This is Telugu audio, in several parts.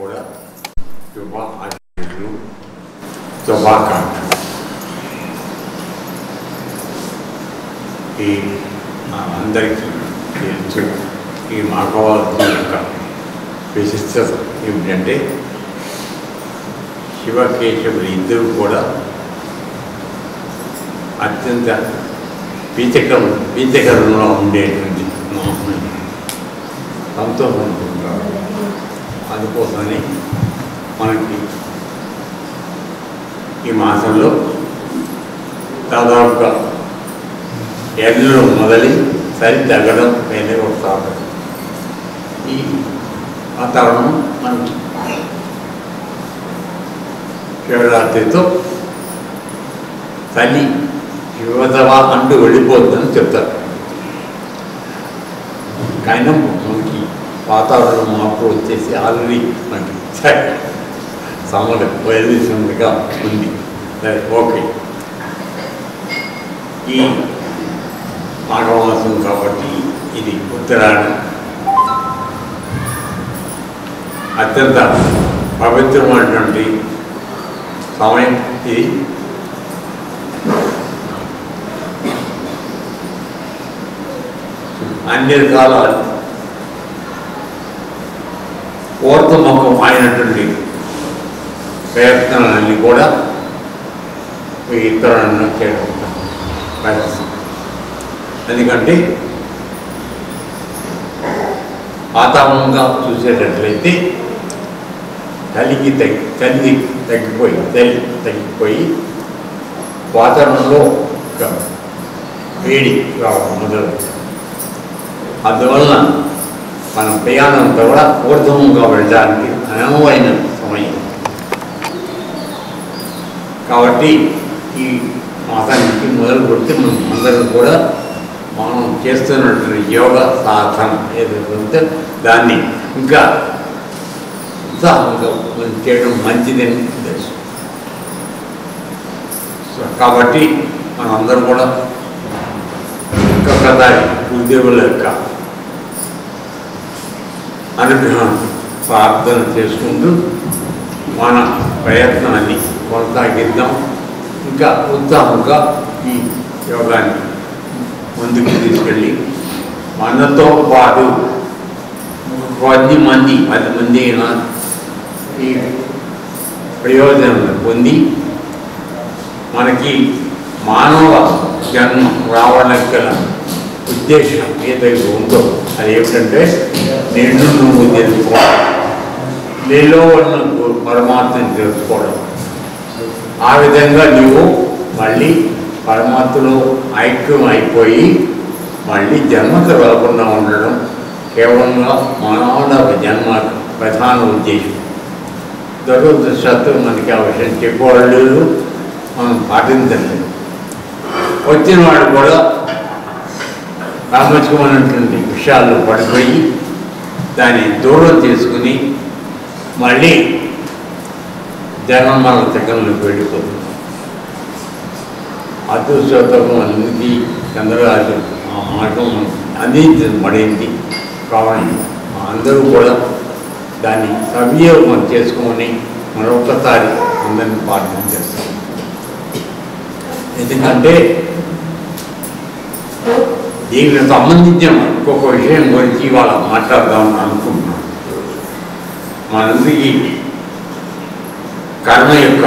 కూడా శుభాకాంక్షలు శుభాకాంక్షలు. ఈ అందరికీ తెలుసు ఈ మాఘవారం యొక్క విశిష్టత ఏమిటంటే శివకేశవులు ఇద్దరు కూడా అత్యంత పీతకరంలో ఉండేటువంటి సంతోషం అనుకుంటారు. అందుకోసమని మనకి ఈ మాసంలో దాదాపుగా ఎండలో మొదలి సరి తగ్గడం వేరే వస్తారు. ఈ వాతావరణం మనకి శివరాత్రితో తల్లి యువతవా అంటూ వెళ్ళిపోతుందని చెప్తారు. కానీ మనకి వాతావరణం మార్పు వచ్చేసి ఆల్రెడీ మనకి సమర్ వైద్యుగా ఉంది. ఓకే, ఈ మాఘమాసం కాబట్టి ఇది ఉత్తరాయణం అత్యంత పవిత్రమైనటువంటి సమయం. ఇది అన్ని రకాల ఓర్తముఖం అయినటువంటి ప్రయత్నాలన్నీ కూడా ఈ ఇతరులను చేయడం ప్రయత్నం. ఎందుకంటే వాతావరణంగా చూసేటట్లయితే చలి తగ్గిపోయి వాతావరణంలో వేడి రావడం మొదలవుతుంది. అందువలన మన ప్రయాణంతో కూడా ఊర్ధముగా వెళ్ళడానికి అనువైన సమయం. కాబట్టి ఈ మాసానికి మొదలు పెడితే మనం అందరం కూడా మనం చేస్తున్నటువంటి యోగ సాధన ఏదైతే దాన్ని ఇంకా ఉత్సాహంగా చేయడం మంచిదని ఉద్దేశం. కాబట్టి మనందరం కూడా ఇంకొకసారి గురుదేవుల యొక్క అనుగ్రహం ప్రార్థన చేసుకుంటూ మన ప్రయత్నాన్ని కొనసాగిద్దాం. ఇంకా ఉత్సాహంగా ఈ యోగాన్ని ముందుకు తీసుకెళ్ళి మనతో పాటు 10 మంది అయినా ఈ ప్రయోజనం పొంది మనకి మానవ జన్మ రావడానికి గల ఉద్దేశం ఏదైతే ఉందో అది ఏమిటంటే నిన్ను నువ్వు తెలుసుకోవడం, నీలో ఉన్న పరమాత్మని తెలుసుకోవడం. ఆ విధంగా నీవు మళ్ళీ పరమాత్మలో ఐక్యం అయిపోయి మళ్ళీ జన్మకు వెళ్లకుండా ఉండడం కేవలంగా మానవ జన్మ ప్రధాన ఉద్దేశం. దురదృష్టవశాత్తు మనకి ఆ విషయం చెప్పేవాళ్ళు మనం పాటించలేదు. వచ్చిన వాడు కూడా ప్రాముఖ్యమైనటువంటి విషయాల్లో పడిపోయి దాన్ని దూరం చేసుకుని మళ్ళీ జన్మల చక్రంలోకి వెళ్ళిపోతుంది. అదృష్టం అన్నింటి చంద్రరాజు ఆ మార్గం అందించబడింది. కావాలి అందరూ కూడా దాన్ని సవినియోగం చేసుకొని మరొకసారి అందరినీ ప్రార్థన చేస్తాం. ఎందుకంటే దీనికి సంబంధించిన ఇంకొక విషయం గురించి ఇవాళ మాట్లాడదామని అనుకుంటున్నాను. మనందరికీ కర్మ యొక్క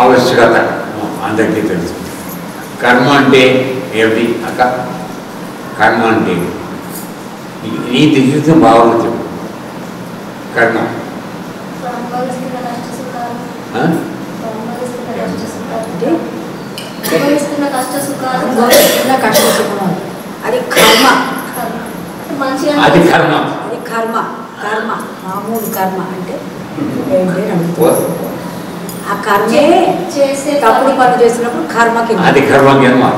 ఆవశ్యకత అందరికీ తెలుసు. కర్మ అంటే ఏమిటి అక్క? కర్మ అంటే నీ తెలిసిన భావన చెప్పు. కర్మ అది కర్మ. అది కర్మ. అది కర్మ. కర్మ మామూలు కర్మ అంటే ఆ కర్మే తప్పుడు పని చేసినప్పుడు కర్మకి అది కర్మకి అన్నమాట.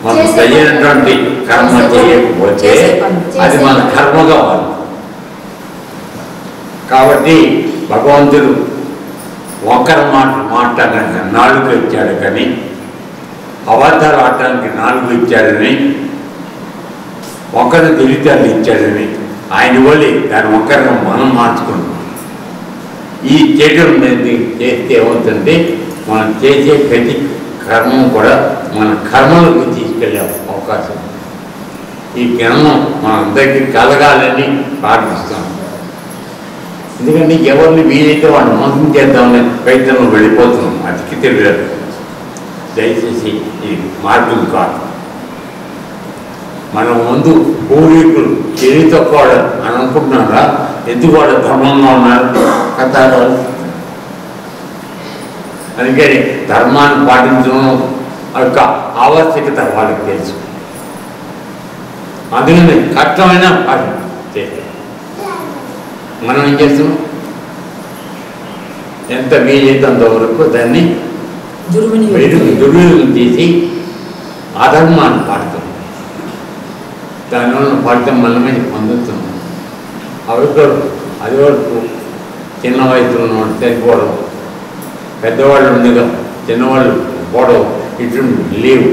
మనం చేయనటువంటి కర్మ చేయకపోతే అది మన కర్మ కావాలి. కాబట్టి భగవంతుడు ఒకరి మాట్లాడడానికి నాలుగు ఇచ్చాడు, కానీ అబద్ధాలు ఆడటానికి నాలుగు ఇచ్చాడని, ఒకరి తెలివితేటలు ఇచ్చాడని ఆయన వల్లి దాని ఒక్కరిని మనం మార్చుకుంటాం. ఈ చేయడం చేస్తే ఏమవుతుందంటే మనం చేసే ప్రతి కర్మం కూడా మన కర్మలకు తీసుకెళ్ళే అవకాశం. ఈ కర్మం మనందరికీ కలగాలని ప్రార్థిస్తాం. ఎందుకంటే ఎవరిని వీలైతే వాళ్ళు మోసం చేద్దామని ప్రయత్నంలో వెళ్ళిపోతున్నాం. అతికి తెలియదు. దయచేసి ఈ మార్గం కాదు. మన ముందు పూర్వీకులు తెలివి తక్కువ అని అనుకుంటున్నారా? ఎందుకు వాళ్ళు ధర్మంలో ఉన్నారు కథ. అందుకని ధర్మాన్ని పాటించడం యొక్క ఆవశ్యకత వాళ్ళకి తెలుసు. అందుకని కష్టమైన పాటించారు. మనం ఏం చేస్తున్నాం? ఎంత వీలైతే అంతవరకు దాన్ని దుర్వినియోగం చేసి అధర్మాన్ని పాడుతున్నాం. దానివల్ల పాడటం మనమే పొందుతున్నాం. అది వరకు చిన్న వయసులో ఉన్నవాడు చనిపోవడం, పెద్దవాళ్ళు ఉండగా చిన్నవాళ్ళు పోవడం ఇటు లేవు.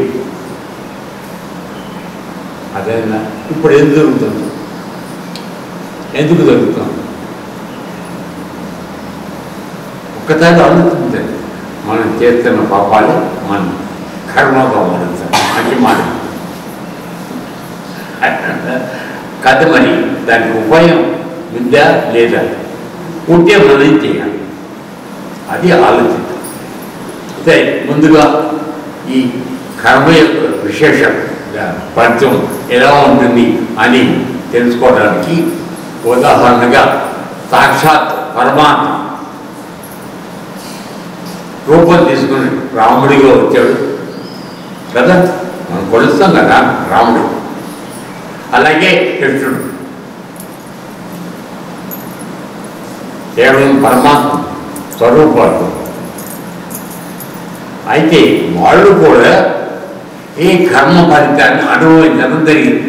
అదేనా ఇప్పుడు ఎందుకు జరుగుతుంది? ఎందుకు జరుగుతుంది? ఒక్కసారి ఆలోచించండి. మనం చేస్తున్న పాపాలు మనం కర్మగా మారుతాం. మంచి మాట కథ. మరి దానికి ఉపాయం ఉందా లేదా? ఉంటే మనం చేయాలి. అది ఆలోచించాలి. సరే, ముందుగా ఈ కర్మ యొక్క విశేషం ఫలితం ఎలా ఉంటుంది అని తెలుసుకోవడానికి ఉదాహరణగా సాక్షాత్ పరమాత్మ రూపం తీసుకుని రాముడిగా వచ్చాడు కదా. మనం కొలుస్తాం కదా రాముడు. అలాగే కృష్ణుడు కేవలం పరమాత్మ స్వరూపాలు. అయితే వాళ్ళు కూడా ఈ కర్మ ఫలితాన్ని అనుభవించడం జరిగింది.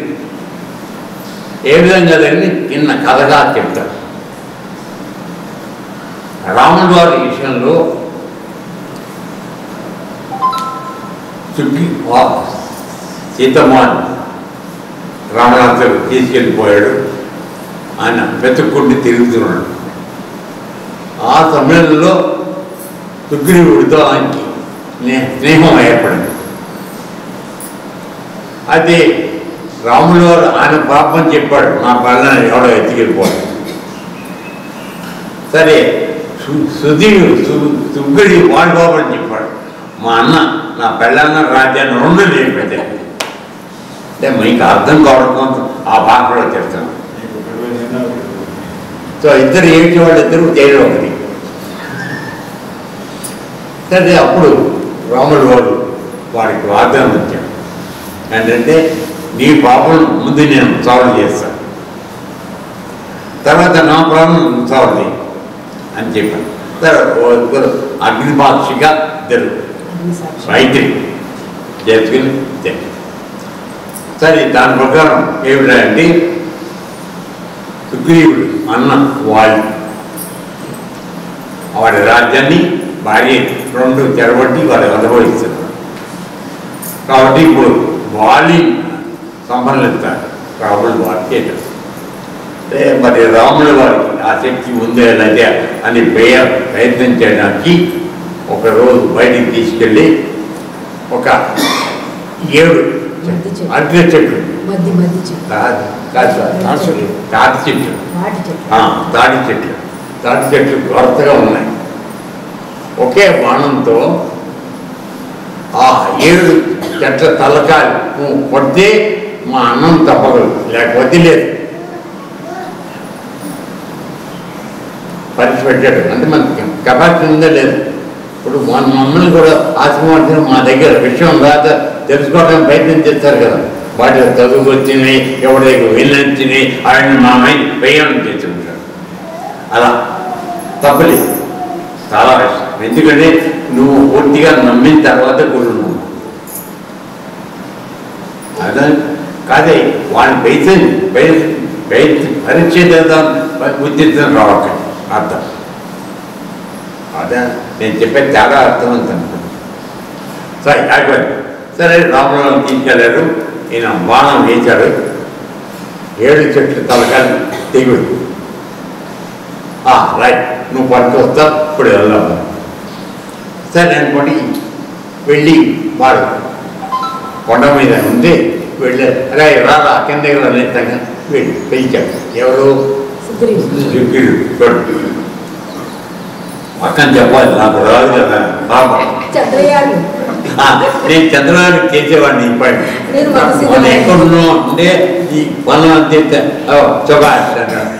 ఏ విధంగా జరిగింది నిన్న కథగా చెప్తారు. రాముడు వారి విషయంలో సీతమ్మని రావణాసురుడు తీసుకెళ్ళిపోయాడు. ఆయన వెతుక్కుంటూ తిరుగుతున్నాడు. ఆ సమయంలో సుగ్రీవుడితో ఆయనకి స్నేహం ఏర్పడింది. అయితే రాముడు ఆయన పాపం చెప్పాడు, నా పిల్లని ఎవడో ఎత్తుకెళ్ళిపోయాడు. సరే, సుగ్రీవుడు వాడి పాపని చెప్పాడు, మా అన్న నా పిల్లన్న రాజ్యాన్ని రెండు లేకపోతే. అంటే మీకు అర్థం కావడం ఆ భాషలో చెప్తాను. సో ఇద్దరు ఏంటి వాళ్ళిద్దరూ జైలు ఒకటి. సరే, అప్పుడు రాముడు వాడికి వాగ్దానం వచ్చాడు. ఏంటంటే నీ పాపం ముందు నేను సాల్వ్ చేస్తాను, తర్వాత నా ప్రాబ్లం సాల్వ్ చేయి అని చెప్పాను. సరే, అగ్నిపాక్షిగా ఇద్దరు మైత్రి చేసుకుని సరే. దాని ప్రకారం ఏమిటంటే సుగ్రీవుడు అన్న వాడి రాజ్యాన్ని భార్య రెండు చెరబట్టి వాడు అనుభవిస్తున్నారు. కాబట్టి ఇప్పుడు వాలి సంపన్నిస్తారు రాముడు వారికి. మరి రాముడు వారికి ఆ శక్తి ఉందే లేదా అని ప్రయత్నం చేయడానికి ఒకరోజు బయటికి తీసుకెళ్ళి ఒక 7 అరటి చెట్లు, తాటి చెట్లు వరుసగా ఉన్నాయి. ఒకే బాణంతో ఆ 7 చెట్ల తలకాలు కొడితే మా అన్నం తప్పగలదు, లేకపోతే లేదు. పరిచి పెట్టాడు. అంటే మనకి కెపాసిటీ ఉందా లేదు. ఇప్పుడు మమ్మల్ని కూడా ఆశ్రమం మా దగ్గర విషయం రాత తెలుసుకోవడానికి ప్రయత్నం చేస్తారు కదా. వాటి చదువుకు వచ్చినాయి, ఎవరికి వెళ్ళొచ్చినాయి, ఆయన మా మైండ్ ప్రయాణం చేస్తుంటారు. అలా తప్పలేదు, చాలా కష్టం. ఎందుకంటే నువ్వు పూర్తిగా నమ్మిన తర్వాత కూర్చున్నావు. అదే కాదే వాడిని పరీక్ష చేద్దాం ఉద్దేశం రావట్లేదు. అర్థం అదే నేను చెప్పేది చాలా అర్థవంతం. సరే, అయిపోయింది. సరే, రాములను తీసుకెళ్ళారు. ఈయన బాణం వేశాడు. 7 చెట్లు తలకాలు తెగుడు రైట్ నువ్వు పనికి వస్తావు ఇప్పుడు వెళ్దాము సరే అనుకోండి వెళ్ళి వాడు కొండ మీద ఉంటే వెళ్ళారు అరే రారా కిందకి రాలేదంగా వెళ్ళి పెంచాడు ఎవరు పక్కన చెప్పాలి నాకు రాదు కదా నేను చంద్రబాబు చేసేవాడిని ఇప్పటి మనం ఎక్కడున్నాం అంటే ఈ మనం అంతే చొబాష్ అన్నాడు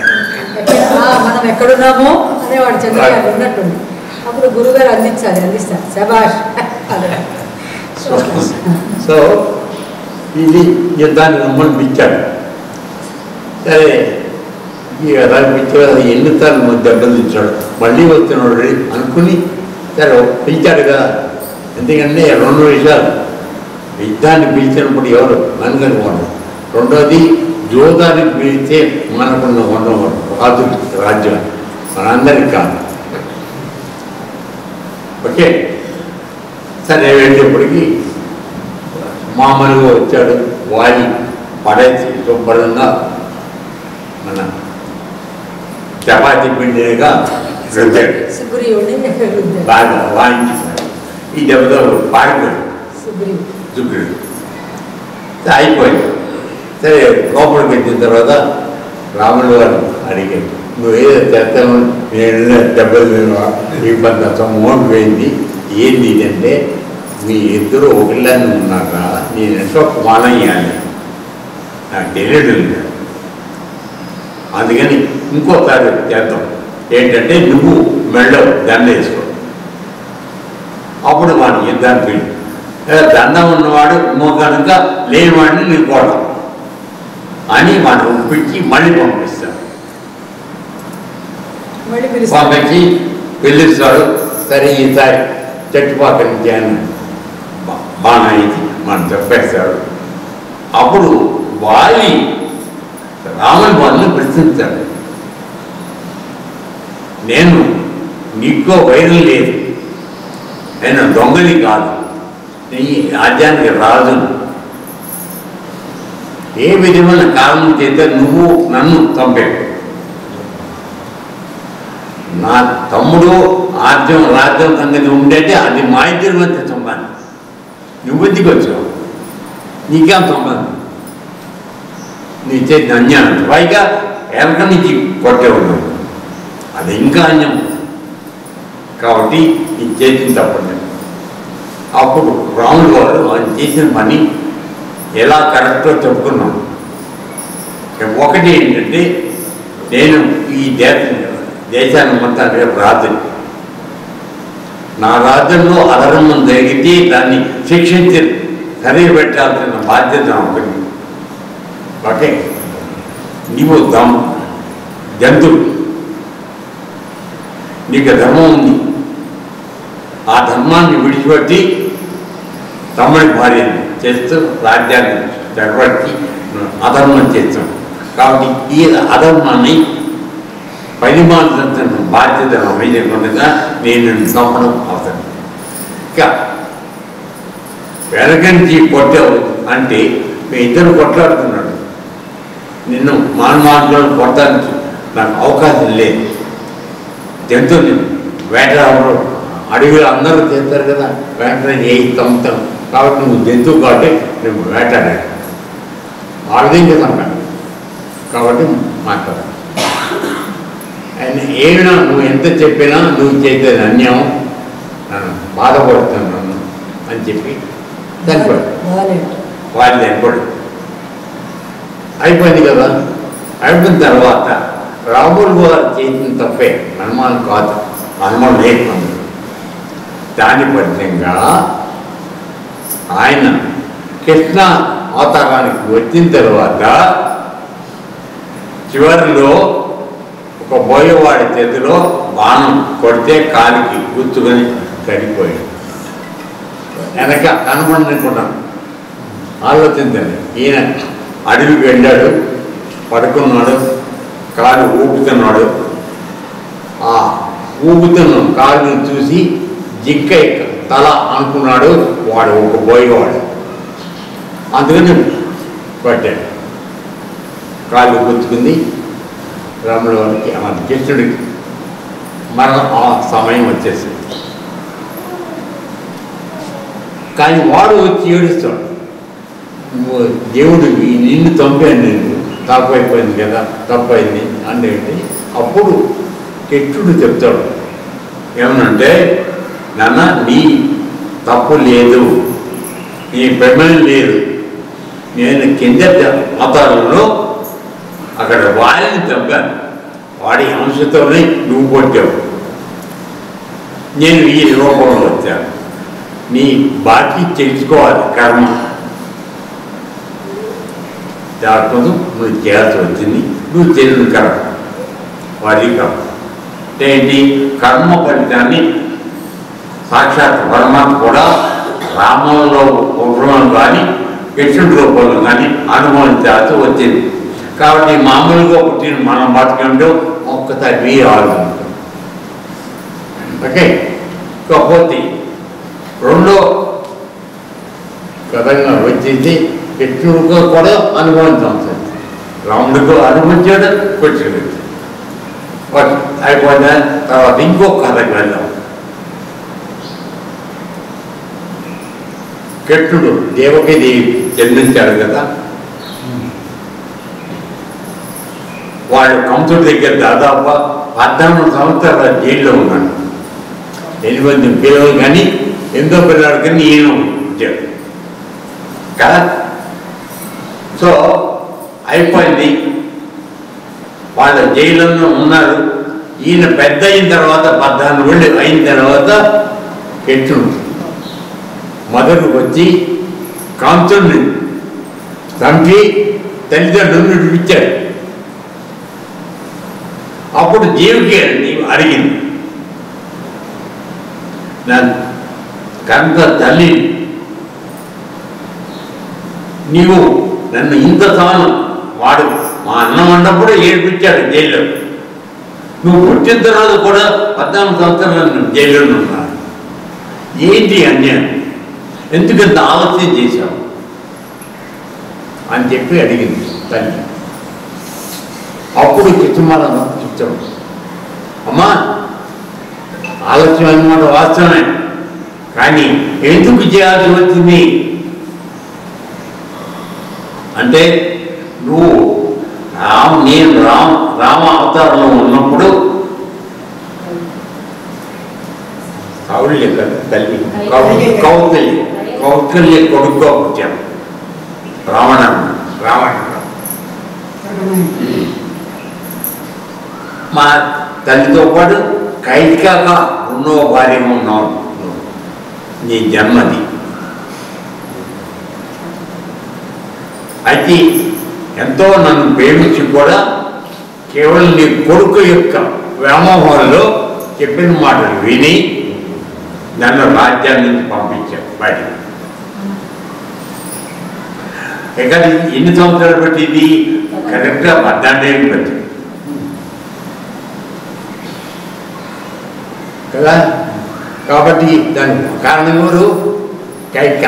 మనం ఎక్కడున్నామో అనేవాడు చంద్రబాబు ఉన్నట్టుంది అప్పుడు గురుగారు అందిస్తారు శభాష్. సో ఇది యుద్ధాన్ని మమ్మల్ని పిచ్చాడు సరే ఈ యుద్ధాన్ని పిచ్చాడు ఎన్నిసార్లు దెబ్బలు తెచ్చాడు మళ్ళీ వస్తున్నాడు అనుకుని సరే పిలిచాడు కదా ఎందుకంటే 2 విషయాలు యుద్ధాన్ని పిలిచినప్పుడు ఎవరు మనకనుకోండి రెండోది జోదానికి పిలిస్తే మనకున్న ఉండవాడు రాజు రాజ్యం మనందరికి కాదు ఓకే సరే వెళ్ళేప్పటికి మామూలుగా వచ్చాడు వాలి పడేసి శుభ్రంగా మన చపాతీ పిండిగా రుద్దాడు బాగా వాయించాడు ఈ దెబ్బతో పాడిపోయాడు శుక్రుడు అయిపోయింది సరే లోపలికి వచ్చిన తర్వాత రాముడు వారు అడిగాడు నువ్వు ఏదో చేస్తాను నేను దెబ్బలు ఇబ్బంది అమౌంట్ పోయింది ఏంది ఇదంటే మీ ఇద్దరు ఒకళ్ళని ఉన్నారా నేను ఎంతో మానయ్యాలి నాకు తెలియదు అందుకని ఇంకోసారి చేద్దాం ఏంటంటే నువ్వు మెళ్ళ దండ వేసుకో అప్పుడు వాడిని యుద్ధాన్ని పిలి దండం ఉన్నవాడు కనుక లేనివాడిని నేను కొడతాం అని వాడిని ఒప్పించి మళ్ళీ పంపిస్తాడు పంపించి పిలుస్తాడు సరే ఈసారి చెట్టుపాక నుంచి ఆయన బాగా ఇది మనం చెప్పేస్తాడు అప్పుడు వాలి రాముని వాళ్ళని ప్రశ్నిస్తాడు నేను నీకో వైరం లేదు నేను దొంగని కాదు నీ రాజ్యానికి రాజును ఏ విధమైన కారణం చేత నువ్వు నన్ను చంపావు నా తమ్ముడు రాజ్యం సంగతి ఉండేది అది మా ఇద్దరి మధ్య సంబంధం నువ్వు ఎందుకు వచ్చావు నీకేం సంబంధం నీ చేతి అన్యాయం పైగా వెనక నుంచి కొట్టే ఉన్నావు అది ఇంకా అన్యం కాబట్టి నీ చేతిని తప్పండి అప్పుడు రాముడు గారు ఆయన చేసిన పని ఎలా కరెక్టో చెప్పుకున్నాం ఒకటి ఏంటంటే నేను ఈ దేశాన్ని మొత్తం రేపు రాజుని నా రాజ్యంలో అధర్మం జరిగితే దాన్ని శిక్షించి సరిగా పెట్టాల్సిన బాధ్యత ఒకటి ఓకే నీవు జంతువు నీకు ధర్మం ఉంది ఆ ధర్మాన్ని విడిచిపెట్టి తమ్ముడి భార్యని చేస్తూ రాజ్యాన్ని జగబట్టి అధర్మం చేస్తాం కాబట్టి ఈ అధర్మాన్ని పరిమాణించిన బాధ్యత వేయకుండా నేను చంపడం అవసరం ఇంకా వెనక నుంచి కొట్టావు అంటే మీ ఇద్దరు కొట్లాడుతున్నాడు నిన్ను మానవాళ్ళు కొట్టడానికి నాకు అవకాశం లేదు జంతువుని వేటలు అడవిలో అందరూ చేస్తారు కదా వేటనే చేయిస్తాం కాబట్టి నువ్వు జంతువు కాబట్టి నువ్వు వేటాడాడు ఆ విధంగా చంపాను కాబట్టి మాట్లాడాలి ఆయన ఏమైనా నువ్వు ఎంత చెప్పినా నువ్వు చేసేది అన్యాయం నన్ను బాధపడుతున్నాను అని చెప్పి చనిపోయాడు వాళ్ళు చనిపోయాడు అయిపోయింది కదా అయిపోయిన తర్వాత రాముడు గారు చేసిన తప్పే హనుమాన్ కాదు హనుమాన్ లేకుండా దాని ఫలితంగా ఆయన కృష్ణ అవతారానికి వచ్చిన తర్వాత చివరిలో ఒక బోయవాడి చేతిలో బాణం కొడితే కాలికి గుర్తుకొని చనిపోయాడు వెనక కనబడనుకున్నాను ఆలోచించండి ఈయన అడవికి వెళ్ళాడు పడుకున్నాడు కాలు ఊపుతున్నాడు ఆ ఊపుతున్న కాలుని చూసి జిక్క తల అనుకున్నాడు వాడు ఒక బోయవాడు అందుకని పట్టాడు కాలు గుర్తుకుంది రాముల వారికి మన కృష్ణుడికి మరణం ఆ సమయం వచ్చేసింది. కానీ వాడు వచ్చి ఏడుస్తాడు, దేవుడు నిన్ను చంపాను, నేను తప్పు అయిపోయింది కదా, తప్పు అయింది అంటే అప్పుడు కృష్ణుడు చెప్తాడు ఏమనంటే, నాన్న నీ తప్పు లేదు, నీ ప్రమేయం లేదు, నేను కింద అవతారంలో అక్కడ వాడిని చంపాను, వాడి అంశతోనే నువ్వు కొట్టావు, నేను ఈ రూపంలో వచ్చాను, నీ బాకీ తెలుసుకోవాలి కర్మ, దానికోసం నువ్వు చేయాల్సి వచ్చింది, నువ్వు తెలియని కర్మ వాడి కర్మ అంటే ఏంటి, కర్మ ఫలితాన్ని సాక్షాత్ పరమాత్మ కూడా రామంలో రూపంలో కానీ కృష్ణుడి రూపంలో కానీ అనుభవించాల్సి వచ్చింది. కాబట్టి మామూలుగా పుట్టిన మనం బతకంటూ ఒక్కసారి ఆడుకుంటాం. ఓకే, కాకపోతే రెండో కథంగా వచ్చేసి కృష్ణుడితో కూడా అనుభవించాల్సి వచ్చింది, రాముడితో అనుభవించాడు, కృష్ణుడు అయిపోయిన తర్వాత ఇంకో కథకి వెళ్దాం. కృష్ణుడు దేవకి జన్మించాడు కదా, వాడు కంసుడి దగ్గర దాదాపు 14 సంవత్సరాల జైల్లో ఉన్నాడు. 8 పిల్లలు కానీ 8వ పిల్లలు కానీ ఈయన వచ్చాడు కదా. సో అయిపోయింది, వాళ్ళ జైల్లో ఉన్నారు. ఈయన పెద్ద అయిన తర్వాత 14 ఏళ్ళు అయిన తర్వాత కృష్ణుడు మొదలు వచ్చి కంసుడిని చంపి తల్లిదండ్రులను విడిపించాడు. అప్పుడు జీవికి అడిగింది, నా కంత తల్లి నీవు నన్ను ఇంత తాను వాడు మా అన్నం అన్నప్పుడు ఏడిపించాడు జైల్లో, నువ్వు పుట్టిన తర్వాత కూడా 14 సంవత్సరాలు జైల్లో ఉన్నాను, ఏంటి అన్యాయం, ఎందుకంత ఆలస్యం చేశావు అని చెప్పి అడిగింది తల్లి. అప్పుడు కృష్ణమారాయణ చెప్తాడు, అమ్మా ఆలస్యం అన్నమాట వాస్తవమే, కానీ ఎందుకు చేయాల్సి వచ్చింది అంటే, నువ్వు నేను రామ అవతారంలో ఉన్నప్పుడు కౌల్య తల్లి కౌశల్య కొడుకుగా పుట్టాను, రావణ మా తల్లితో పాటు కైకాక ఉన్నో భార్యగా ఉన్నావు, నీ జన్మది. అయితే ఎంతో నన్ను ప్రేమించి కూడా కేవలం నీ కొడుకు యొక్క వ్యామోహంలో చెప్పిన మాటలు విని నన్ను రాజ్యాన్ని నుంచి పంపించాను బయట. ఇక ఎన్ని సంవత్సరాలు పెట్టింది, కరెక్ట్గా 14 ఏళ్ళు పెట్టింది కదా. కాబట్టి దానికి కారణం ఎవరు, కైక.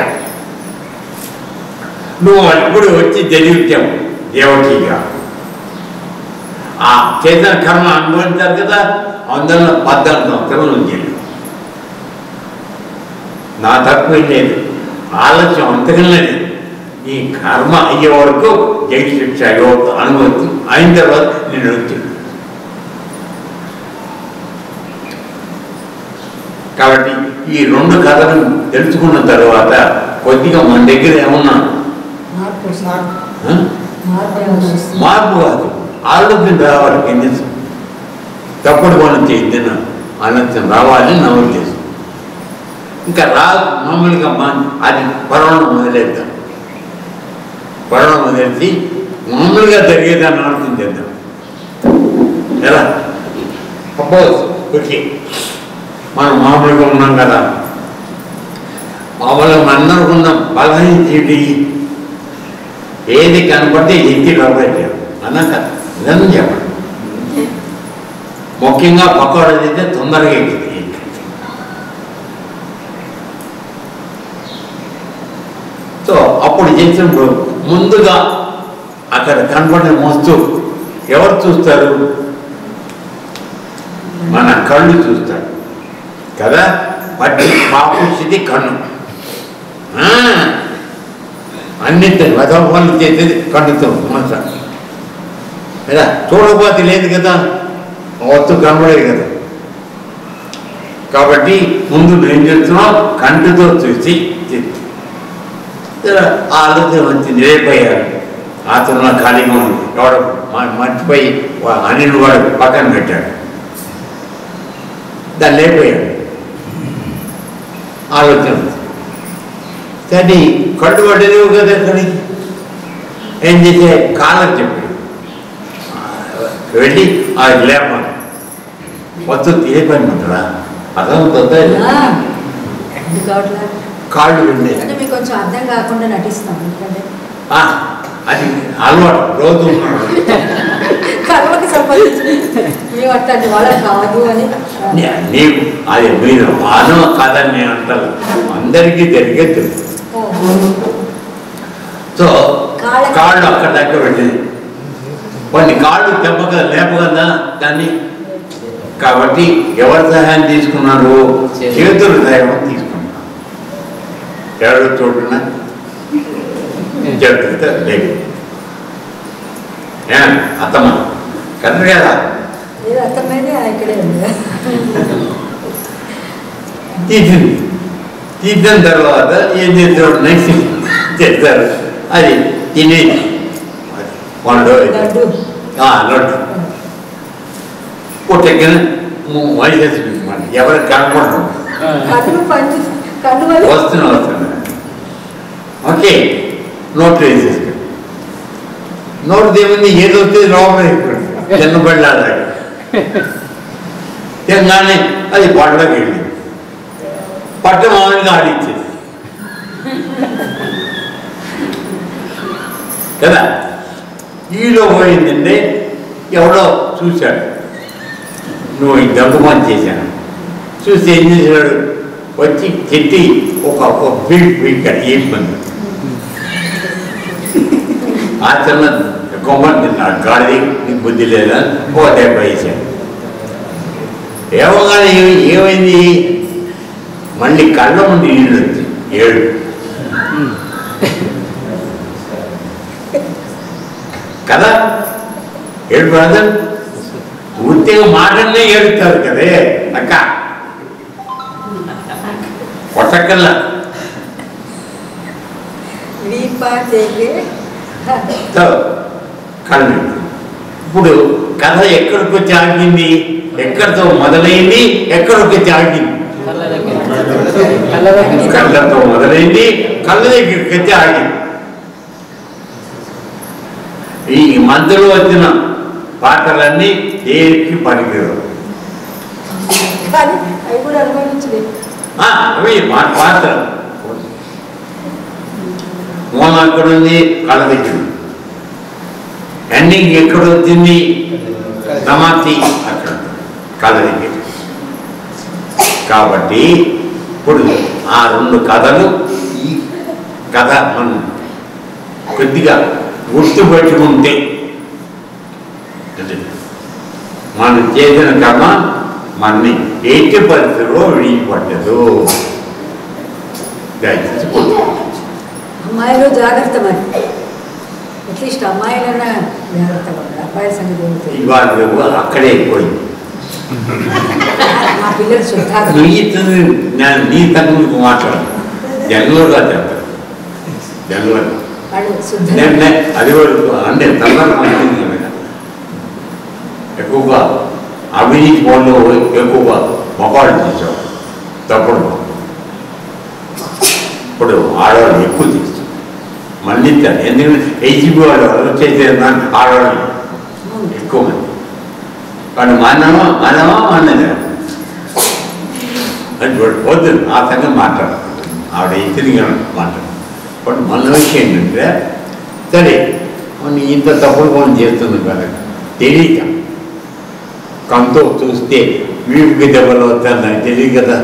నువ్వు ఇప్పుడు వచ్చి జనివించావు దేవకిగా, ఆ చేసిన కర్మ అనుభవించారు కదా, అందులో 14 సంవత్సరాలు ఉంది. నా తక్కువ లేదు, ఆలస్యం అంతకన్నా లేదు, ఈ కర్మ అయ్యే వరకు జైలు శిక్ష అనుభవించి అయిన తర్వాత నేను వచ్చింది. కాబట్టి ఈ 2 కథలు తెలుసుకున్న తర్వాత కొద్దిగా మన దగ్గర ఏమన్నా మార్పు కాదు, ఆలోచన రావాలి, కనీసం తప్పుడు పనులు చేయొద్దని ఆలోచన రావాలి నా ఉద్దేశం. ఇంకా మామూలుగా అది పర్వణం మొదలెద్దాం, పర్వణం మొదలెత్తి మామూలుగా జరిగేదాన్ని ఆలోచన చేద్దాం. ఎలా సపోజ్ ఓకే, మనం మామూలుగా ఉన్నాం కదా, మామూలుగా మనందరూ ఉన్నాం, బలహీనత ఏది కనపడితే ఎత్తి లోపలేవు అన్నాక నిజం చెప్పండి. ముఖ్యంగా పక్కవాడైతే తొందరగా ఎక్కింది. సో అప్పుడు చేసినప్పుడు ముందుగా అక్కడ కనపడిన మోస్తూ ఎవరు చూస్తారు, కళ్ళు చూస్తాడు కదా. మట్టి పాపుషిది కన్ను. అన్నింటి వధవ పనులు చేసేది కన్నుతో మనస కదా. చూడకపోతే లేదు కదా, వత్తు కనబడేది కదా. కాబట్టి ముందు ఏం చేస్తున్నాం, కంటితో చూసి ఆలోచన వచ్చింది. రేపయ్యాడు అతను ఖాళీగా ఉంది, ఎవడు మర్చిపోయి అనిల్ వాడు పక్కన పెట్టాడు, దాన్ని లేకపోయాడు. ఆలోచన సరే కళ్ళు పడలేవు కదా. అక్కడికి ఏం చేసే కాళ్ళకి చెప్పాడు, వెళ్ళి అది లేపమని. మొత్తం తీయపడిమంటారా అర్థమవుతుందా? కాళ్ళు వెళ్ళి అంటే మీకు కొంచెం అర్థం కాకుండా నటిస్తాం ఎందుకంటే అది అలవాటు రోజు కర్మకి సంబంధించి మేము అట్లాంటి వాళ్ళకి కాదు అని నీకు అది మీరు మానవ కాదని నేను అంటాను, అందరికీ జరిగే తెలుసు. సో కాళ్ళు అక్కడ దగ్గర వెళ్ళింది, కొన్ని కాళ్ళు తెప్పగా లేపగదా దాన్ని. కాబట్టి ఎవరి సహాయం తీసుకున్నారు, చేతుల సహాయం తీసుకున్నారు. ఎవరు చూడున్నా చేతులతో లేదు అత్తమ్మ కరెక్ట్ కదా. అర్థమైంది ఇక్కడే ఉంది. తీసింది, తీసిన తర్వాత ఏం చేస్తాడు, నెక్స్ట్ చేస్తారు అది తినేది. లడ్డు పుట్టెక్కిన వయసు ఎవరికి కనపడరు, వస్తున్నా ఓకే. నోట్లు వేసేసుకోండి. నోటు ఏముంది, ఏదో వస్తే లోపల వేసుకోండి, చిన్నబడిలాగా తెలంగాణ అది బళ్ళకి వెళ్ళి పట్ట మామూలుగా ఆడిచ్చేది కదా. ఈలో పోయిందంటే ఎవడో చూశాడు, నువ్వు ఈ దగ్గుమని చేశాను. చూసి ఏం చేశాడు, వచ్చి చెట్టి ఒక వీక్ ఏమంది ఆచరణ కొమ్మని తిన్నాడు. గాడి నీకు బుద్ధి లేదా, ఓ 70 వేసాడు. ఏమోగానే ఏమైంది, మళ్ళీ కళ్ళ ముందు నీళ్ళు వచ్చి 7 కదా. 7 బ్రదర్ ఉత్తేగా మాటలనే ఏడుస్తారు కదే అక్క, కొట్టకల్లా కళ్ళు. ఇప్పుడు కథ ఎక్కడికి వచ్చి ఆగింది, ఎక్కడితో మొదలైంది, ఎక్కడికి వచ్చి ఆగింది, కళ్ళతో మొదలైంది, కళ్ళ దగ్గరికి వచ్చి ఆగింది. ఈ మధ్యలో వచ్చిన పాటలన్నీ దేనికి పనికిరావు. అవి పాత్ర మూల అక్కడ ఉంది, కళ్ళ దగ్గర. ఎండింగ్ ఎక్కడ వచ్చింది, సమాప్తి అక్కడ కళ్ళ దగ్గర. కాబట్టి ఇప్పుడు ఆ 2 కథలు, ఈ కథ మనం కొద్దిగా గుర్తుపెట్టుకుంటే మనం చేసిన కర్మ మనని ఎట్టి పరిస్థితిలో విడిచిపట్టదు. అమ్మాయిలు జాగ్రత్త, మరి అట్లీస్ట్ అమ్మాయిలన్నా జాగ్రత్తగా ఉండాలి. అబ్బాయిల సంగతి ఇవాళ అక్కడే పోయింది. మా పిల్లలు శుద్ధాలు నీ తగ్గుకు మాట్లాడు, జనరల్గా చెప్తారు. జనరల్ అది అంటే తగ్గ ఎక్కువగా అవినీతి పనులు ఎక్కువగా మొగాళ్ళు తీసావు, తప్పుడు. ఇప్పుడు ఆడవాళ్ళు ఎక్కువ తీస్తారు, మళ్ళించారు. ఎందుకంటే ఏజీబీ వాళ్ళు వచ్చేసి ఆడవాళ్ళు ఎక్కువ మంది. కానీ మనమా అన్నది అని వద్దు, ఆ సంగతి మాట్లాడుకుంటుంది ఆవిడ ఇతనిగా మాట్లాడు. బట్ మన విషయం ఏంటంటే, సరే ఇంత తప్పుడు పని చేస్తుంది కదా, తెలియక కంతో చూస్తే వీపుకి దెబ్బలు వస్తాను నాకు తెలియదు కదా.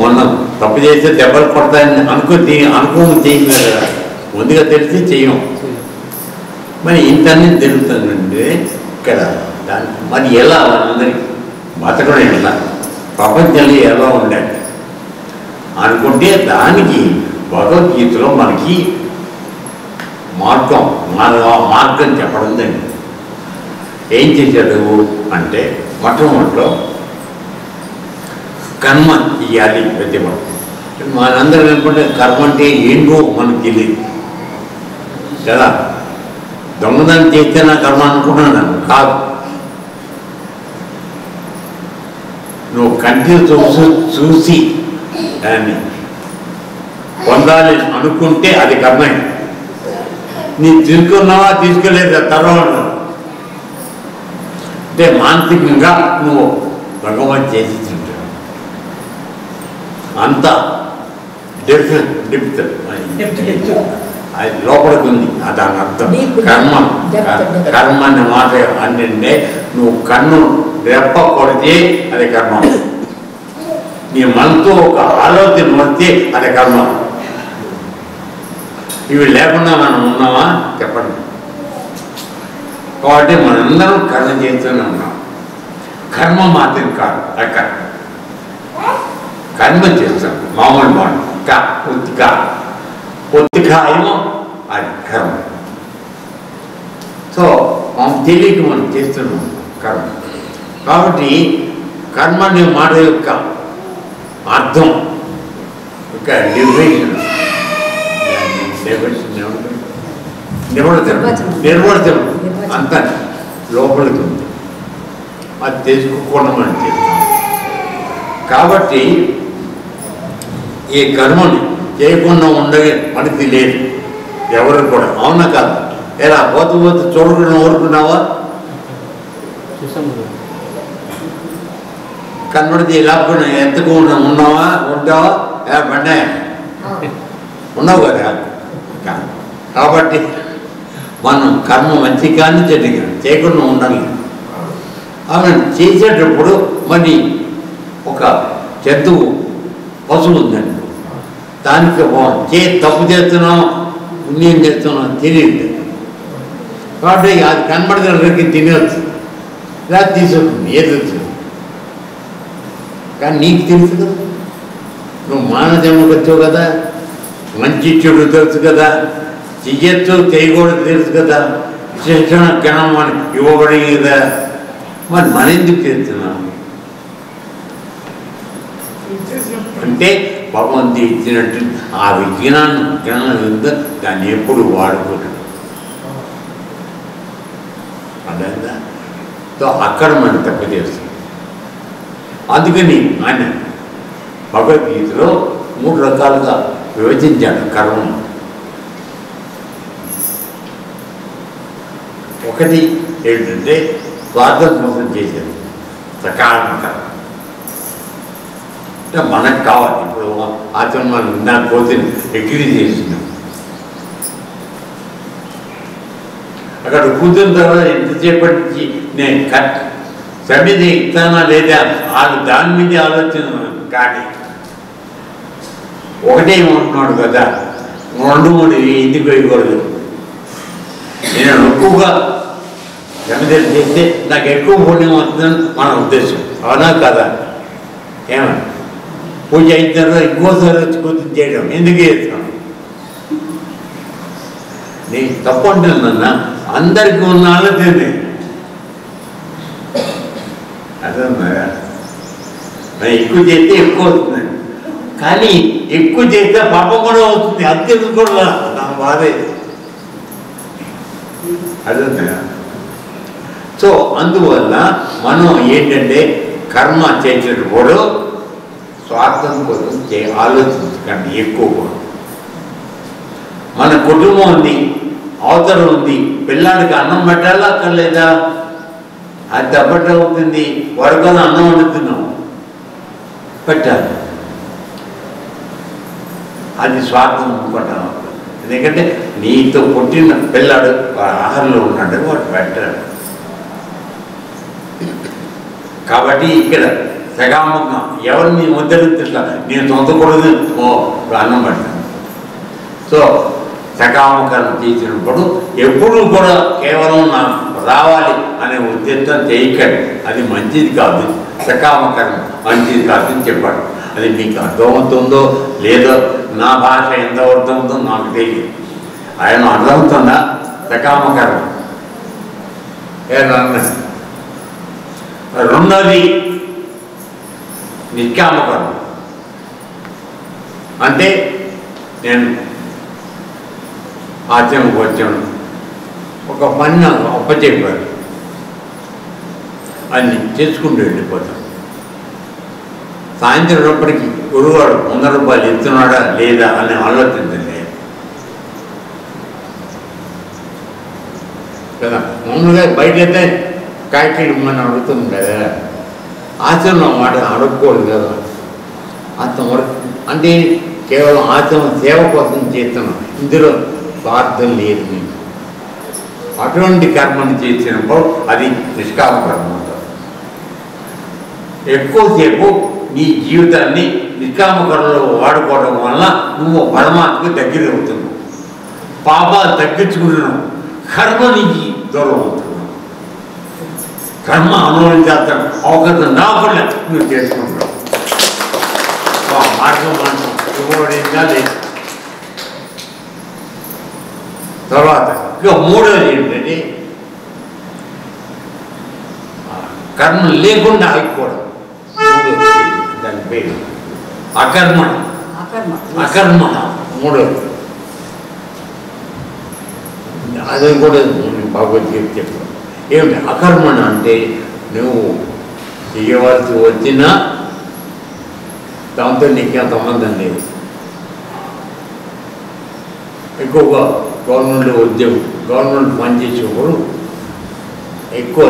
మొన్న తప్పు చేస్తే దెబ్బలు పడతాయని అనుకోని చేయం కదా, ముందుగా తెలిసి చెయ్యం. మరి ఇంతన్నీ తెలుస్తుందంటే ఇక్కడ దాని మరి ఎలా వాళ్ళందరికీ బతకడం ఎలా, ప్రపంచంలో ఎలా ఉండాలి అనుకుంటే దానికి భగవద్గీతలో మనకి మార్గం చెప్పడం జరిగింది. ఏం చేశాడు అంటే మొట్టమొదటిలో కర్మ చేయాలి ప్రతి ఒక్కరు. మనందరం ఏంటంటే కర్మ అంటే ఏంటో మనకు తెలియదు కదా. దొంగతనం చేస్తే నా కర్మ అనుకున్నాను కాదు. నువ్వు కంటిని చూసి దాన్ని పొందాలి అనుకుంటే అది కర్మ. నీ తీసుకున్నావా తీసుకెళ్ళలేదు తర్వాత అంటే మానసికంగా నువ్వు భగవంతు చేసి తింటావు. అంత డెప్త్ అది లోపలికి ఉంది. దాని అర్థం కర్మ అనే మాట అంటే నువ్వు కన్ను రెప్ప కొడితే అది కర్మ, నీ మనతో ఒక ఆలోచన వస్తే అది కర్మ. ఇవి లేకుండా మనం ఉన్నామా చెప్పండి. కాబట్టి మనందరం కర్మ చేస్తూనే ఉన్నాం. కర్మ మాత్రం కాదు, అక్కడ కర్మ చేస్తాం మామూలు మాట పొత్తికాయమో అది కర్మ. సో మనం తెలియక మనం చేస్తున్నాం కర్మ. కాబట్టి కర్మ అనే మాట యొక్క అర్థం ఒక నిర్వచనం అంత లోపలికి ఉంది. అది తెలుసుకోకుండా మనం చేస్తాం. కాబట్టి ఈ కర్మని చేయకుండా ఉండగే మనకి లేదు ఎవరు కూడా. అవునా కాదు? ఎలా పోతూ చూడకుండా ఊరుకున్నావా? కనబడితే ఇలా ఎంతకు ఉన్నావా ఉంటావా బండే ఉన్నావు కదా. కాబట్టి మనం కర్మ మంచి కానీ చెడ్డ చేయకుండా ఉండాలి. ఆమె చేసేటప్పుడు మరి ఒక జంతువు పశువు ఉందండి, దానికి తప్పు చేస్తున్నాం పుణ్యం చేస్తున్నాం తెలియదు. కాబట్టి అది కనబడితే తినవచ్చు ఇలా తీసుకుంటుంది ఏది వచ్చింది. కానీ నీకు తెలుసు కదా, నువ్వు మానవ జన్మకు వచ్చావు కదా, మంచి చెడు తెలుసు కదా, చెయ్యొచ్చు చేయకూడదు తెలుసు కదా, శిక్షణ జ్ఞానం మనకి ఇవ్వబడింది కదా. మరి మన ఎందుకు చేస్తున్నాం అంటే భగవంతుడు ఇచ్చినట్టు ఆ జ్ఞానం ఉందో దాన్ని ఎప్పుడు వాడుకుంటాడు. అర్థంగా? సో అక్కడ మనం తప్పు చేస్తాం. అందుకని ఆయన భగవద్గీతలో 3 రకాలుగా విభజించాడు కర్మను. ఒకటి ఏంటంటే స్వార్థం కోసం చేసేది సకారణ కర్మ. అంటే మనకు కావాలి. ఇప్పుడు ఆచరణ నాకు పోతే ఎగ్రీ చేసినాం, అక్కడ కూర్చున్న తర్వాత ఎంతసేపటి నేను సమితి ఇస్తానా లేదా వాళ్ళు దాని మీద ఆలోచన. కానీ ఒకటే ఉంటున్నాడు కదా, 2-3 ఎందుకు వేయకూడదు. నేను ఎక్కువగా సమితిని చేస్తే నాకు ఎక్కువ పుణ్యం వస్తుందని మన ఉద్దేశం. అవునా కదా? ఏమన్నా పూజ అయిన తర్వాత ఇంకోసారి వచ్చి కూర్చొని చేయడం ఎందుకు చేస్తాను? నేను తప్పు అంటున్నా. అందరికీ ఉన్న ఆలోచన అర్థం. ఎక్కువ చేస్తే ఎక్కువ అవుతుందండి, కానీ ఎక్కువ చేస్తే పాపం కూడా అవుతుంది. అది కూడా నా బాధ అర్థం. సో అందువల్ల మనం ఏంటంటే కర్మ చేసేటప్పుడు స్వార్థం కోసం ఆలోచించకండి ఎక్కువ. మన కుటుంబం ఉంది, అవతరం ఉంది, పిల్లాడికి అన్నం పెట్టాలా అక్కర్లేదా? అది దెబ్బట అవుతుంది. వాడి కోసం అన్నం వండుతున్నాం, పెట్టాలి. అది స్వార్థం అనుకుంటాం. ఎందుకంటే నీతో పుట్టిన పిల్లాడు ఆహారంలో ఉన్నాడు, వాడు పెట్టాడు. కాబట్టి ఇక్కడ సగాముగా ఎవరిని వద్దరుతుంటా నేను సొంతకూడదు అన్నం పడతాను. సో సకామకరణ చేసినప్పుడు ఎప్పుడూ కూడా కేవలం నా రావాలి అనే ఉద్దేశం చేయకండి, అది మంచిది కాదు, సకామకరం మంచిది కాదని చెప్పాడు. అది మీకు అర్థమవుతుందో లేదో, నా భాష ఎంత అర్థమవుతుందో నాకు తెలియదు. ఆయన అర్థమవుతుందా? సకామకరం రెండోది నిష్కామకరం. అంటే నేను ఆచరణకు వచ్చాను, ఒక పని నాకు అప్పచెప్పారు, అది చేసుకుంటూ వెళ్ళిపోతాను. సాయంత్రం అప్పటికి గురువాడు 100 రూపాయలు ఇస్తున్నాడా లేదా అని ఆలోచించలే కదా. మామూలుగా బయట అయితే కాయకీడు మనం అడుగుతుంది కదా, ఆచరణ మాట అడగకూడదు కదా. అతను వరకు అంటే కేవలం ఆచరణ సేవ కోసం చేస్తున్నాం, ఇందులో స్వార్థం లేదు. మీకు అటువంటి కర్మను చేసినప్పుడు అది నిష్కామ కర్మ అవుతుంది. ఎక్కువసేపు నీ జీవితాన్ని నిష్కామ కర్మలో వాడుకోవడం వల్ల నువ్వు పరమాత్మకు దగ్గర అవుతున్నావు, పాపాలు తగ్గించుకుంటున్నావు, కర్మ నుంచి దూరం అవుతున్నావు. కర్మ అనుభవించాల్సిన అవకాశం రాకుండా నువ్వు చేసుకుంటావు. మార్గం మనం ఇవ్వబడిందా లేదు. తర్వాత ఇక మూడోది ఏంటంటే కర్మ లేకుండా ఆగిపోవడం. దాని పేరు అకర్మ. అకర్మ మూడోది. అది కూడా భగవద్గీత చెప్పాను. ఏమిటి అకర్మణ అంటే? నువ్వు చేయవలసి వచ్చినా దాంతో నీకేం సంబంధం లేదు. ఎక్కువగా గవర్నమెంట్ పనిచేసేప్పుడు ఎక్కువ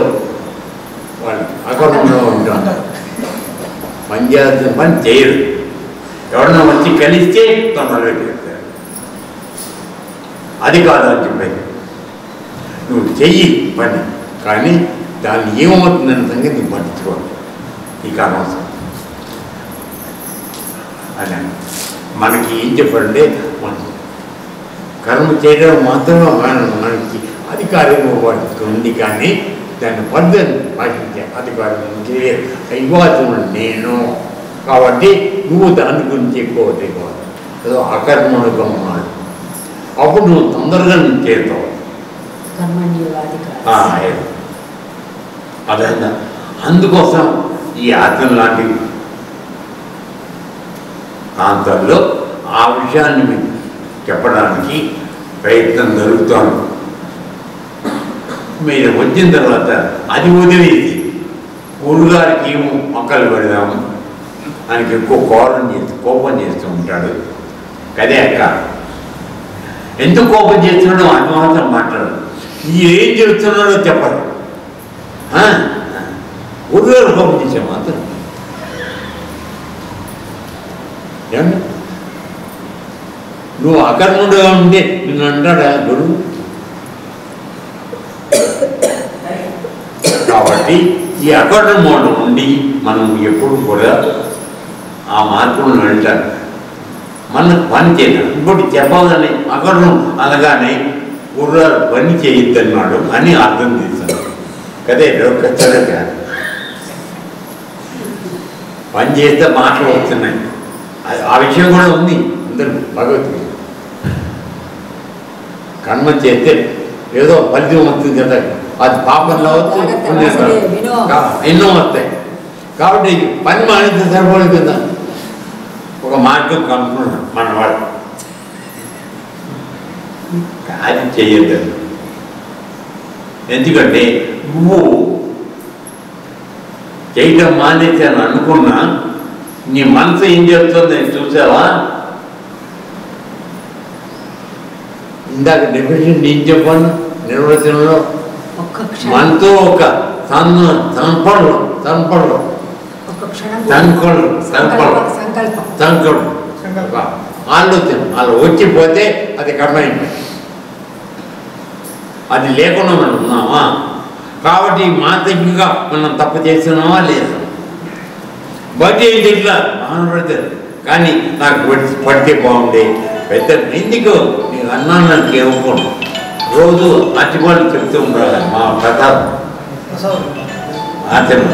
వాళ్ళు అకర్మలో ఉంటారు, పనిచేయాల్సిన పని చేయరు. ఎవరన్నా వచ్చి కలిస్తే తొందరగా చేస్తారు. అది కాదు అని చెప్పేది. నువ్వు చెయ్యి పని, కానీ దాన్ని ఏమవుతుందన్న సంగతి పట్టించుకోవాలి. ఈ కారణం అని మనకి ఏం చెప్పారంటే, మన కర్మ చేయడం మాత్రమే మనకి అధికారం ఉంది, కానీ దాన్ని పద్ధతిని పాటించే అధికారం లేదు. ఇవ్వాల్సిన నేను కాబట్టి నువ్వు దాని గురించి ఎక్కువ తెలియవాలి. ఏదో అకర్మణుగా ఉన్నాడు, అప్పుడు నువ్వు తొందరగా నువ్వు చేస్తావు. అదే అందుకోసం ఈ ఆచరణ లాంటి ప్రాంతాల్లో ఆ విషయాన్ని మీకు చెప్పడానికి ప్రయత్నం జరుగుతాను. మీరు వచ్చిన తర్వాత అది వదిలేసి ఊరుగారికి ఏమో మొక్కలు పెడదాము, ఆయనకి ఎక్కువ కోపం చేస్తూ ఉంటాడు. కదే అక్క ఎందుకు కోపం చేస్తున్నాడో అది మాత్రం మాట్లాడదు. ఏం చేస్తున్నాడో చెప్పరు. ఊరుగారు కోపం చేసే మాత్రం ఏమండి, నువ్వు అకర్ముడుగా ఉంటే నిన్ను అంటాడా గురువు? కాబట్టి ఈ అకర్మోడు ఉండి మనం ఎప్పుడు కూడా ఆ మార్పును వెళ్తారు. మనకు పని చేయాలి. ఇంకోటి చెప్పాలని అకర్మం అనగానే గుర్రాలు పని చేయొద్దన్నాడు అని అర్థం చేశాను కదే. ఖచ్చితంగా పని చేస్తే మాటలు వస్తున్నాయి. ఆ విషయం కూడా ఉంది అందరూ భగవద్గీత. కర్మ చేస్తే ఏదో ఫలితం వస్తుంది కదా, అది పాపంలో వస్తుంది, ఎన్నో వస్తాయి. కాబట్టి పని మానేస్తే సరిపోదు కదా. ఒక మార్గం కనుక్కున్నాడు మన వాడు, అది చెయ్యద్దు. ఎందుకంటే నువ్వు చేయటం మానేసి అని అనుకున్నా నీ మనసు ఏం చేస్తుందో చూసావా? ఇందాక డెఫినేషన్ ఏం చెప్పాను నిర్వచనంలో, మనతో ఒక ఆలోచన అలా వచ్చిపోతే అది కర్మ అయిపోయింది. అది లేకుండా మనం ఉన్నామా? కాబట్టి మానసికంగా మనం తప్పు చేస్తున్నామా లేదా? బయట ఏంటి ఇట్లా మానపడతారు, కానీ నాకు పడితే బాగుంది పెద్ద ఎందుకు నీకు అన్నాను నాకు ఇవ్వకూడదు రోజు అచ్చిపాలు చెప్తూ ఉంటారు మా ప్రతాప్ ఆచరణ.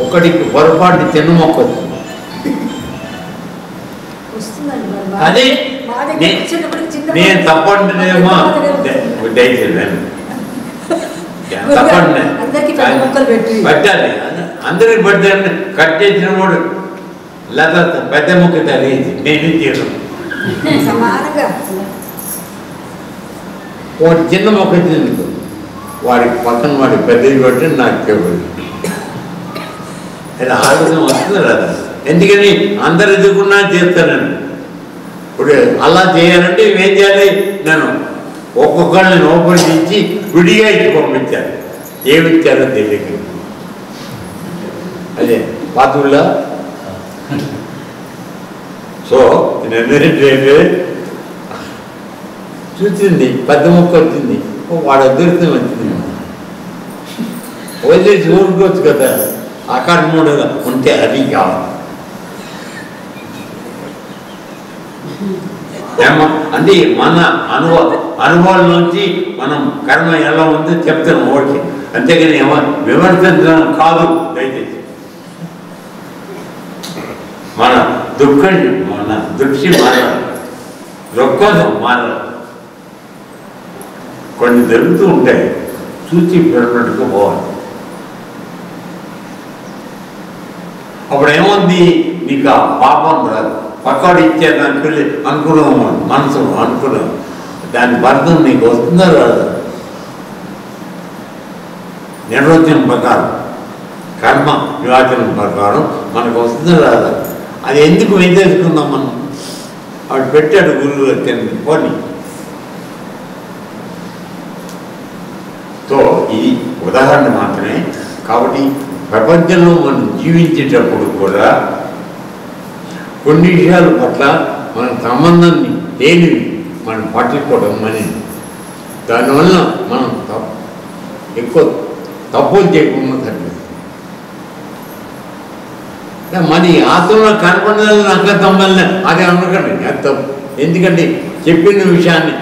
ఒకటికి పొరపాటు చిన్న మొక్క వచ్చింది. అదే నేను తప్పంటేనేమో దయచేసి తప్పండి పెట్టాలి. అందరికి పెట్టాలి. కట్ చేసిన వాడు లేదా పెద్ద ముక్క తెలియదు నేను చేయడం. వాడు చిన్న మొక్క వచ్చింది వాడికి పక్కన వాడి పెద్దది పెట్టి నాకు చెప్పాడు. అది ఆలోచన వస్తుంది కదా. ఎందుకని అందరు ఎదుర్కొన్నా చేస్తానండి. ఇప్పుడు అలా చేయాలంటే ఏం చేయాలి? నేను ఒక్కొక్కరిని ఓపెన్ చేసి విడిగా ఇచ్చి పంపించాను. ఏమిచ్చారో తెలియదు. అదే పాతుల్లో సో నేను చూసింది పెద్ద ముక్క వచ్చింది. వాడు అదృష్టం వచ్చింది. వదిలేసి ఊరుకోవచ్చు కదా. అకాడమీగా ఉంటే అది కావాలి. అంటే మన అనుభవాల నుంచి మనం కర్మ ఎలా ఉందో చెప్తాం ఓకే. అంతేగాని విమర్శించడం కాదు. దయచేసి మన దృష్టి మారాలి. దృక్కోణం మారాలి. కొన్ని జరుగుతూ ఉంటాయి. చూచి పెరిగినట్టుగా పోవాలి. అప్పుడు ఏముంది? నీకు ఆ పాపం రాదు. పక్కాడు ఇచ్చాను అనుకున్నాం మనసు అనుకున్నాం. దాని భర్తం నీకు వస్తుందా రాదు? నిర్వచనం ప్రకారం కర్మ వివాచనం ప్రకారం మనకు వస్తుందా రాదా? అది ఎందుకు వేసేసుకుందాం మనం? వాడు పెట్టాడు గురువు గారు పోనీ. సో ఇది ఉదాహరణ మాత్రమే. కాబట్టి ప్రపంచంలో మనం జీవించేటప్పుడు కూడా కొన్ని విషయాల పట్ల మన సంబంధాన్ని లేనివి మనం పట్టించుకోవడం అనేది. దానివల్ల మనం ఎక్కువ తప్పులు చేయకుండా తగ్గింది. మరి ఆత్మలో కనపడాలని నాకు తమ్మల్ని అది అనకండి. అది తప్పు. ఎందుకంటే చెప్పిన విషయాన్ని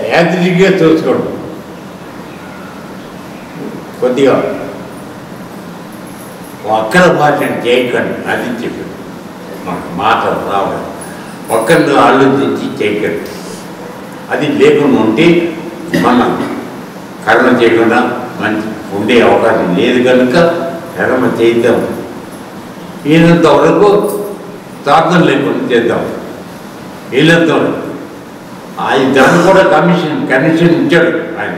యాత్రిగా చూసుకోవడం కొద్దిగా అక్కల భాషను చేయకండి. అది చెప్పాడు. మనకు మాటలు రావడం ఒక్కరిని ఆలోచించి చేయకండి. అది లేకుండా ఉంటే మనం కర్మ చేయకుండా మంచి ఉండే అవకాశం లేదు కనుక కర్మ చేద్దాం. వీళ్ళంత వరకు ప్రార్థన లేకుండా చేద్దాం. వీళ్ళంత ఆయన దాన్ని కూడా కమిషన్ ఇచ్చాడు ఆయన.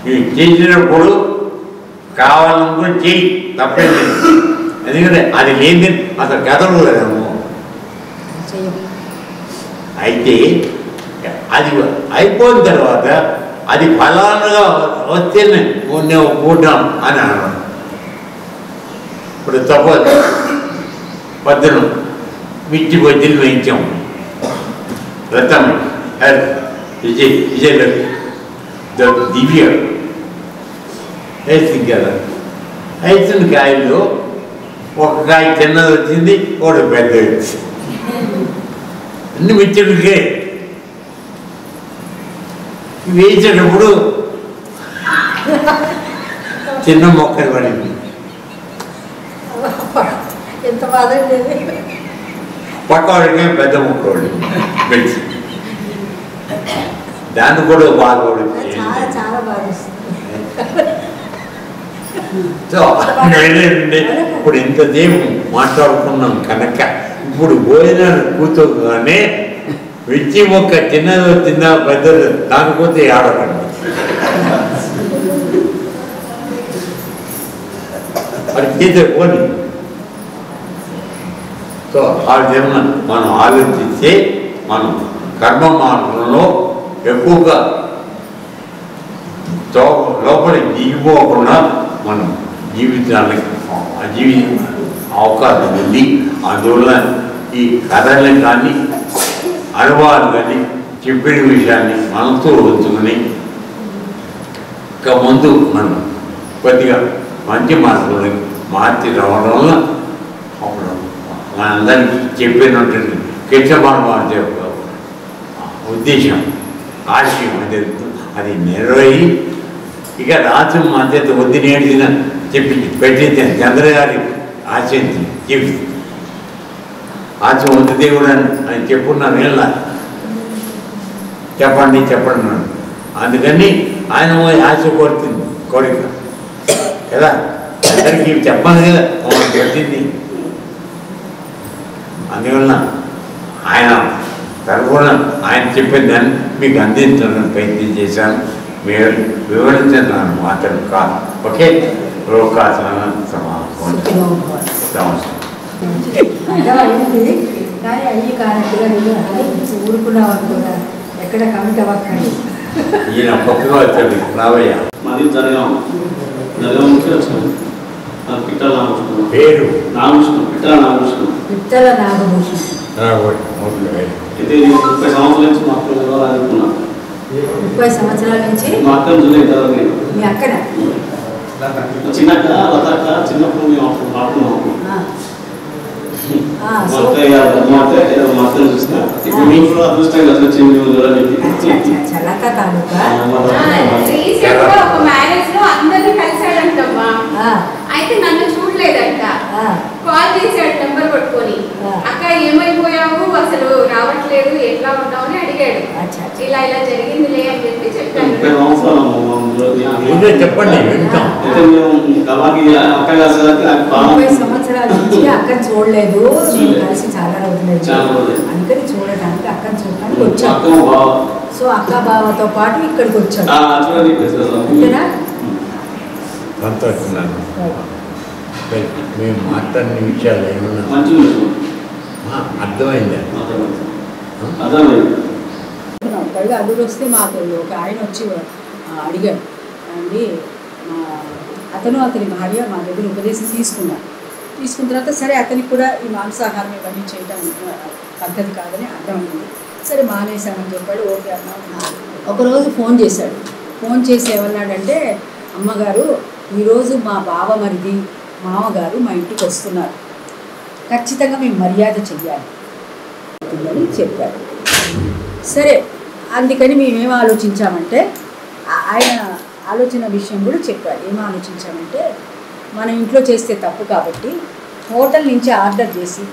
చేసినప్పుడు కావాలనుకుని చేయి, తప్పేం లేదు. ఎందుకంటే అది లేని అసలు గదలు లేదేమో. అయితే అది అయిపోయిన తర్వాత అది ఫలాలుగా వస్తేనే నేను కూడ్డాం అని అన్నాను. ఇప్పుడు తప్పదు. పద్దును మిర్చి బజ్జీలు వేయించాము. రతం విజయ్ దివ్య వేసింది కదా. వేసిన కాయల్లో ఒక కాయ చిన్నది వచ్చింది, ఒకటి పెద్దది వచ్చింది. అన్ని మిర్చుడికే వేసేటప్పుడు చిన్న మొక్కలు పడింది. పక్కవాడికే పెద్ద మొక్క పడింది పెంచి. దాన్ని కూడా బాగా సో ఇప్పుడు ఇంతసేపు మాట్లాడుకున్నాం కనుక ఇప్పుడు భోజనాలు కూర్చోగానే మిర్చి మొక్క చిన్నదో చిన్న పెద్దది దానిపోతే ఆడకండి. అది చేసే పోనీ. సో ఆ విధంగా మనం ఆలోచిస్తే మనం కర్మ మార్గంలో ఎక్కువగా లోపలి దిగిపోకుండా మనం జీవితానికి అవకాశం ఉంది. అందువల్ల ఈ కథలు కానీ అనుభవాలు కానీ చెప్పిన విషయాన్ని మనతో ఉంచుకొని ఇక ముందు మనం కొద్దిగా మంచి మార్గంలో మార్చి రావడం వల్ల అప్పుడు మనందరికీ చెప్పినటువంటి కృష్ణ పరమాత్మ ఉద్దేశం ఆశయం అది అది నెరవేరి ఇక రాజు మధ్యత వద్దు నేడిన చెప్పింది పెట్టింది చంద్రగారి ఆశించి చెప్పి ఆశ వద్దు దేవుడు అని చెప్పున్నాను వీళ్ళ చెప్పండి అన్నాడు. అందుకని ఆయన ఆశ కోరిక కదా అందరికీ చెప్పాను కదా పెట్టింది. అందువలన ఆయన తరఫున ఆయన చెప్పేదాన్ని మీకు అందించడానికి ప్రయత్నం చేశాను. మీరు వివరించాను మాత్రం కాదు. ఓకే లోకాసన కానీ అయ్యి కానట్టుగా ఊరుకున్నావు అనుకున్నా ఎక్కడ కమిట్ అవ్వకండి. ఈయన గొప్పగా వచ్చాడు రావయ్య. మాది జరగాం నుంచి వచ్చాను. పిట్టల నాగభూషణం పేరు పిట్టల నాగభూషణం అయితే 30 సంవత్సరాల నుంచి మా అక్క అనుకున్నా. 30 సంవత్సరాల నుంచి మా అక్క జూలై మీ అక్కడ చిన్నక్క లతాక్క చిన్నప్పుడు మేము ఆడుకున్నాము. మా అక్కను చూసిన ఇప్పుడు మీకు కూడా అదృష్టంగా వచ్చింది. ఒక మ్యారేజ్ లో అందరినీ కలిసాడంటమ్మా. అయితే నన్ను చూడలేదంట. కాల్ చేశాడు నెంబర్ పట్టుకొని. అక్క ఏమైపోయావు, అసలు రావట్లేదు, ఎట్లా ఉంటావు అని అడిగాడు. ఇలా ఇలా జరిగిందిలే అని చెప్పి చెప్పాను. చెప్పండి. 30 సంవత్సరాల నుంచి అక్కని చూడలేదు, కలిసి చాలా రోజులు అందుకని చూడటానికి అక్కని చూడటానికి వచ్చాను. సో అక్క బావతో పాటు ఇక్కడికి వచ్చాను. అంతేనా? సంతోషం. మేము మాట్లాడిన విషయాలు ఏమన్నా అర్థమైంది. పైగా అల్లుడు వస్తే మాకు ఒక ఆయన వచ్చి అడిగాడు అండి. అతను అతని భార్య మా దగ్గర ఉపదేశం తీసుకున్న తర్వాత సరే అతనికి కూడా ఈ మాంసాహారం ఇవన్నీ చేయడం పద్ధతి కాదని అర్థమైంది. సరే మానేశామని చెప్పాడు. ఓకే అన్నాం. ఒకరోజు ఫోన్ చేశాడు. ఫోన్ చేసి ఏమన్నాడంటే, అమ్మగారు ఈరోజు మా బావమరిది మామగారు మా ఇంటికి వస్తున్నారు, ఖచ్చితంగా మేము మర్యాద చెయ్యాలి అని చెప్పారు. సరే అందుకని మేమేం ఆలోచించామంటే, ఆయన ఆలోచన విషయం కూడా చెప్పారు. ఏం ఆలోచించామంటే, మన ఇంట్లో చేస్తే తప్పు కాబట్టి హోటల్ నుంచి ఆర్డర్ చేసి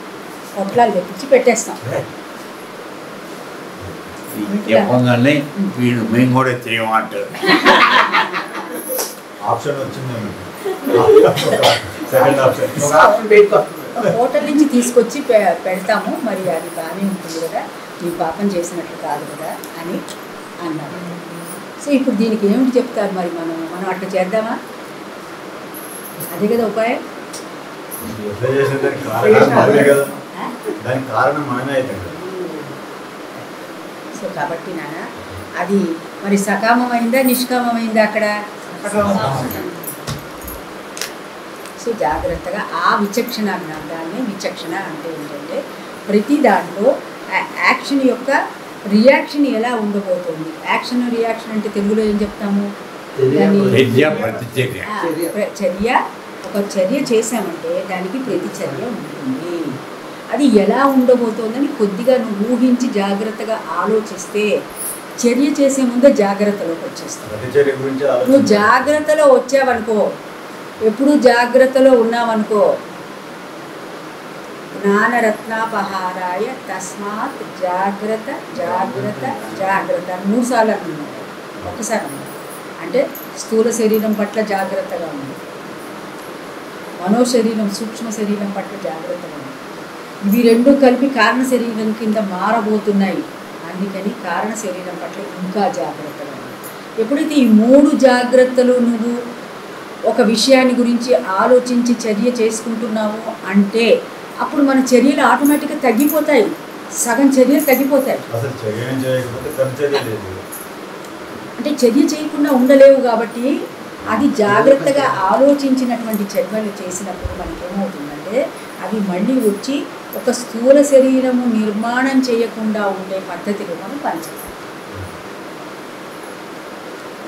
పొట్లాలు తెప్పించి పెట్టేస్తాం. చెప్పగానే వీడు మేము కూడా చేయమంటారు. ఆప్షన్ వచ్చింది. హోటల్ నుంచి తీసుకొచ్చి పెడతాము, మరి అది బాగానే ఉంటుంది కదా, నీ పాపం చేసినట్లు కాదు కదా అని అన్నారు. సో ఇప్పుడు దీనికి ఏమిటి చెప్తారు మరి? మనం అట్లా చేద్దామా? అదే కదా ఉపాయం. సో కాబట్టి నాన్న అది మరి సకామమైందా నిష్కామమైందా అక్కడ? సో జాగ్రత్తగా ఆ విచక్షణ జ్ఞానాన్ని, విచక్షణ అంటే ఏంటంటే ప్రతి దాంట్లో యాక్షన్ యొక్క రియాక్షన్ ఎలా ఉండబోతుంది. యాక్షన్ రియాక్షన్ అంటే తెలుగులో ఏం చెప్తాము? చర్య. ఒక చర్య చేసామంటే దానికి ప్రతిచర్య ఉంటుంది. అది ఎలా ఉండబోతోందని కొద్దిగా నువ్వు ఊహించి జాగ్రత్తగా ఆలోచిస్తే చర్య చేసే ముందే జాగ్రత్తలోకి వచ్చేస్తావు. నువ్వు జాగ్రత్తలో వచ్చావనుకో, ఎప్పుడు జాగ్రత్తలో ఉన్నావనుకో, జ్ఞానరత్నాపహారాయ తస్మాత్ జాగ్రత్త జాగ్రత్త జాగ్రత్త 3 సార్లు అన్నాడు. ఒక్కసారి అంటే స్థూల శరీరం పట్ల జాగ్రత్తగా ఉంది, మనోశరీరం సూక్ష్మ శరీరం పట్ల జాగ్రత్తగా ఉంది. ఇవి 2 కలిపి కారణ శరీరం కింద మారబోతున్నాయి. అందుకని కారణ శరీరం పట్ల ఇంకా జాగ్రత్తగా ఉంది. ఎప్పుడైతే ఈ 3 జాగ్రత్తలు నువ్వు ఒక విషయాన్ని గురించి ఆలోచించి చర్య చేసుకుంటున్నావు అంటే అప్పుడు మన చర్యలు ఆటోమేటిక్గా తగ్గిపోతాయి. సగం చర్యలు తగ్గిపోతాయి. అంటే చర్య చేయకుండా ఉండలేవు కాబట్టి అది జాగ్రత్తగా ఆలోచించినటువంటి చర్యలు చేసినప్పుడు మనకేమవుతుందంటే అవి మళ్ళీ వచ్చి ఒక స్థూల శరీరము నిర్మాణం చేయకుండా ఉండే పద్ధతిలో మనం పనిచేయాలి.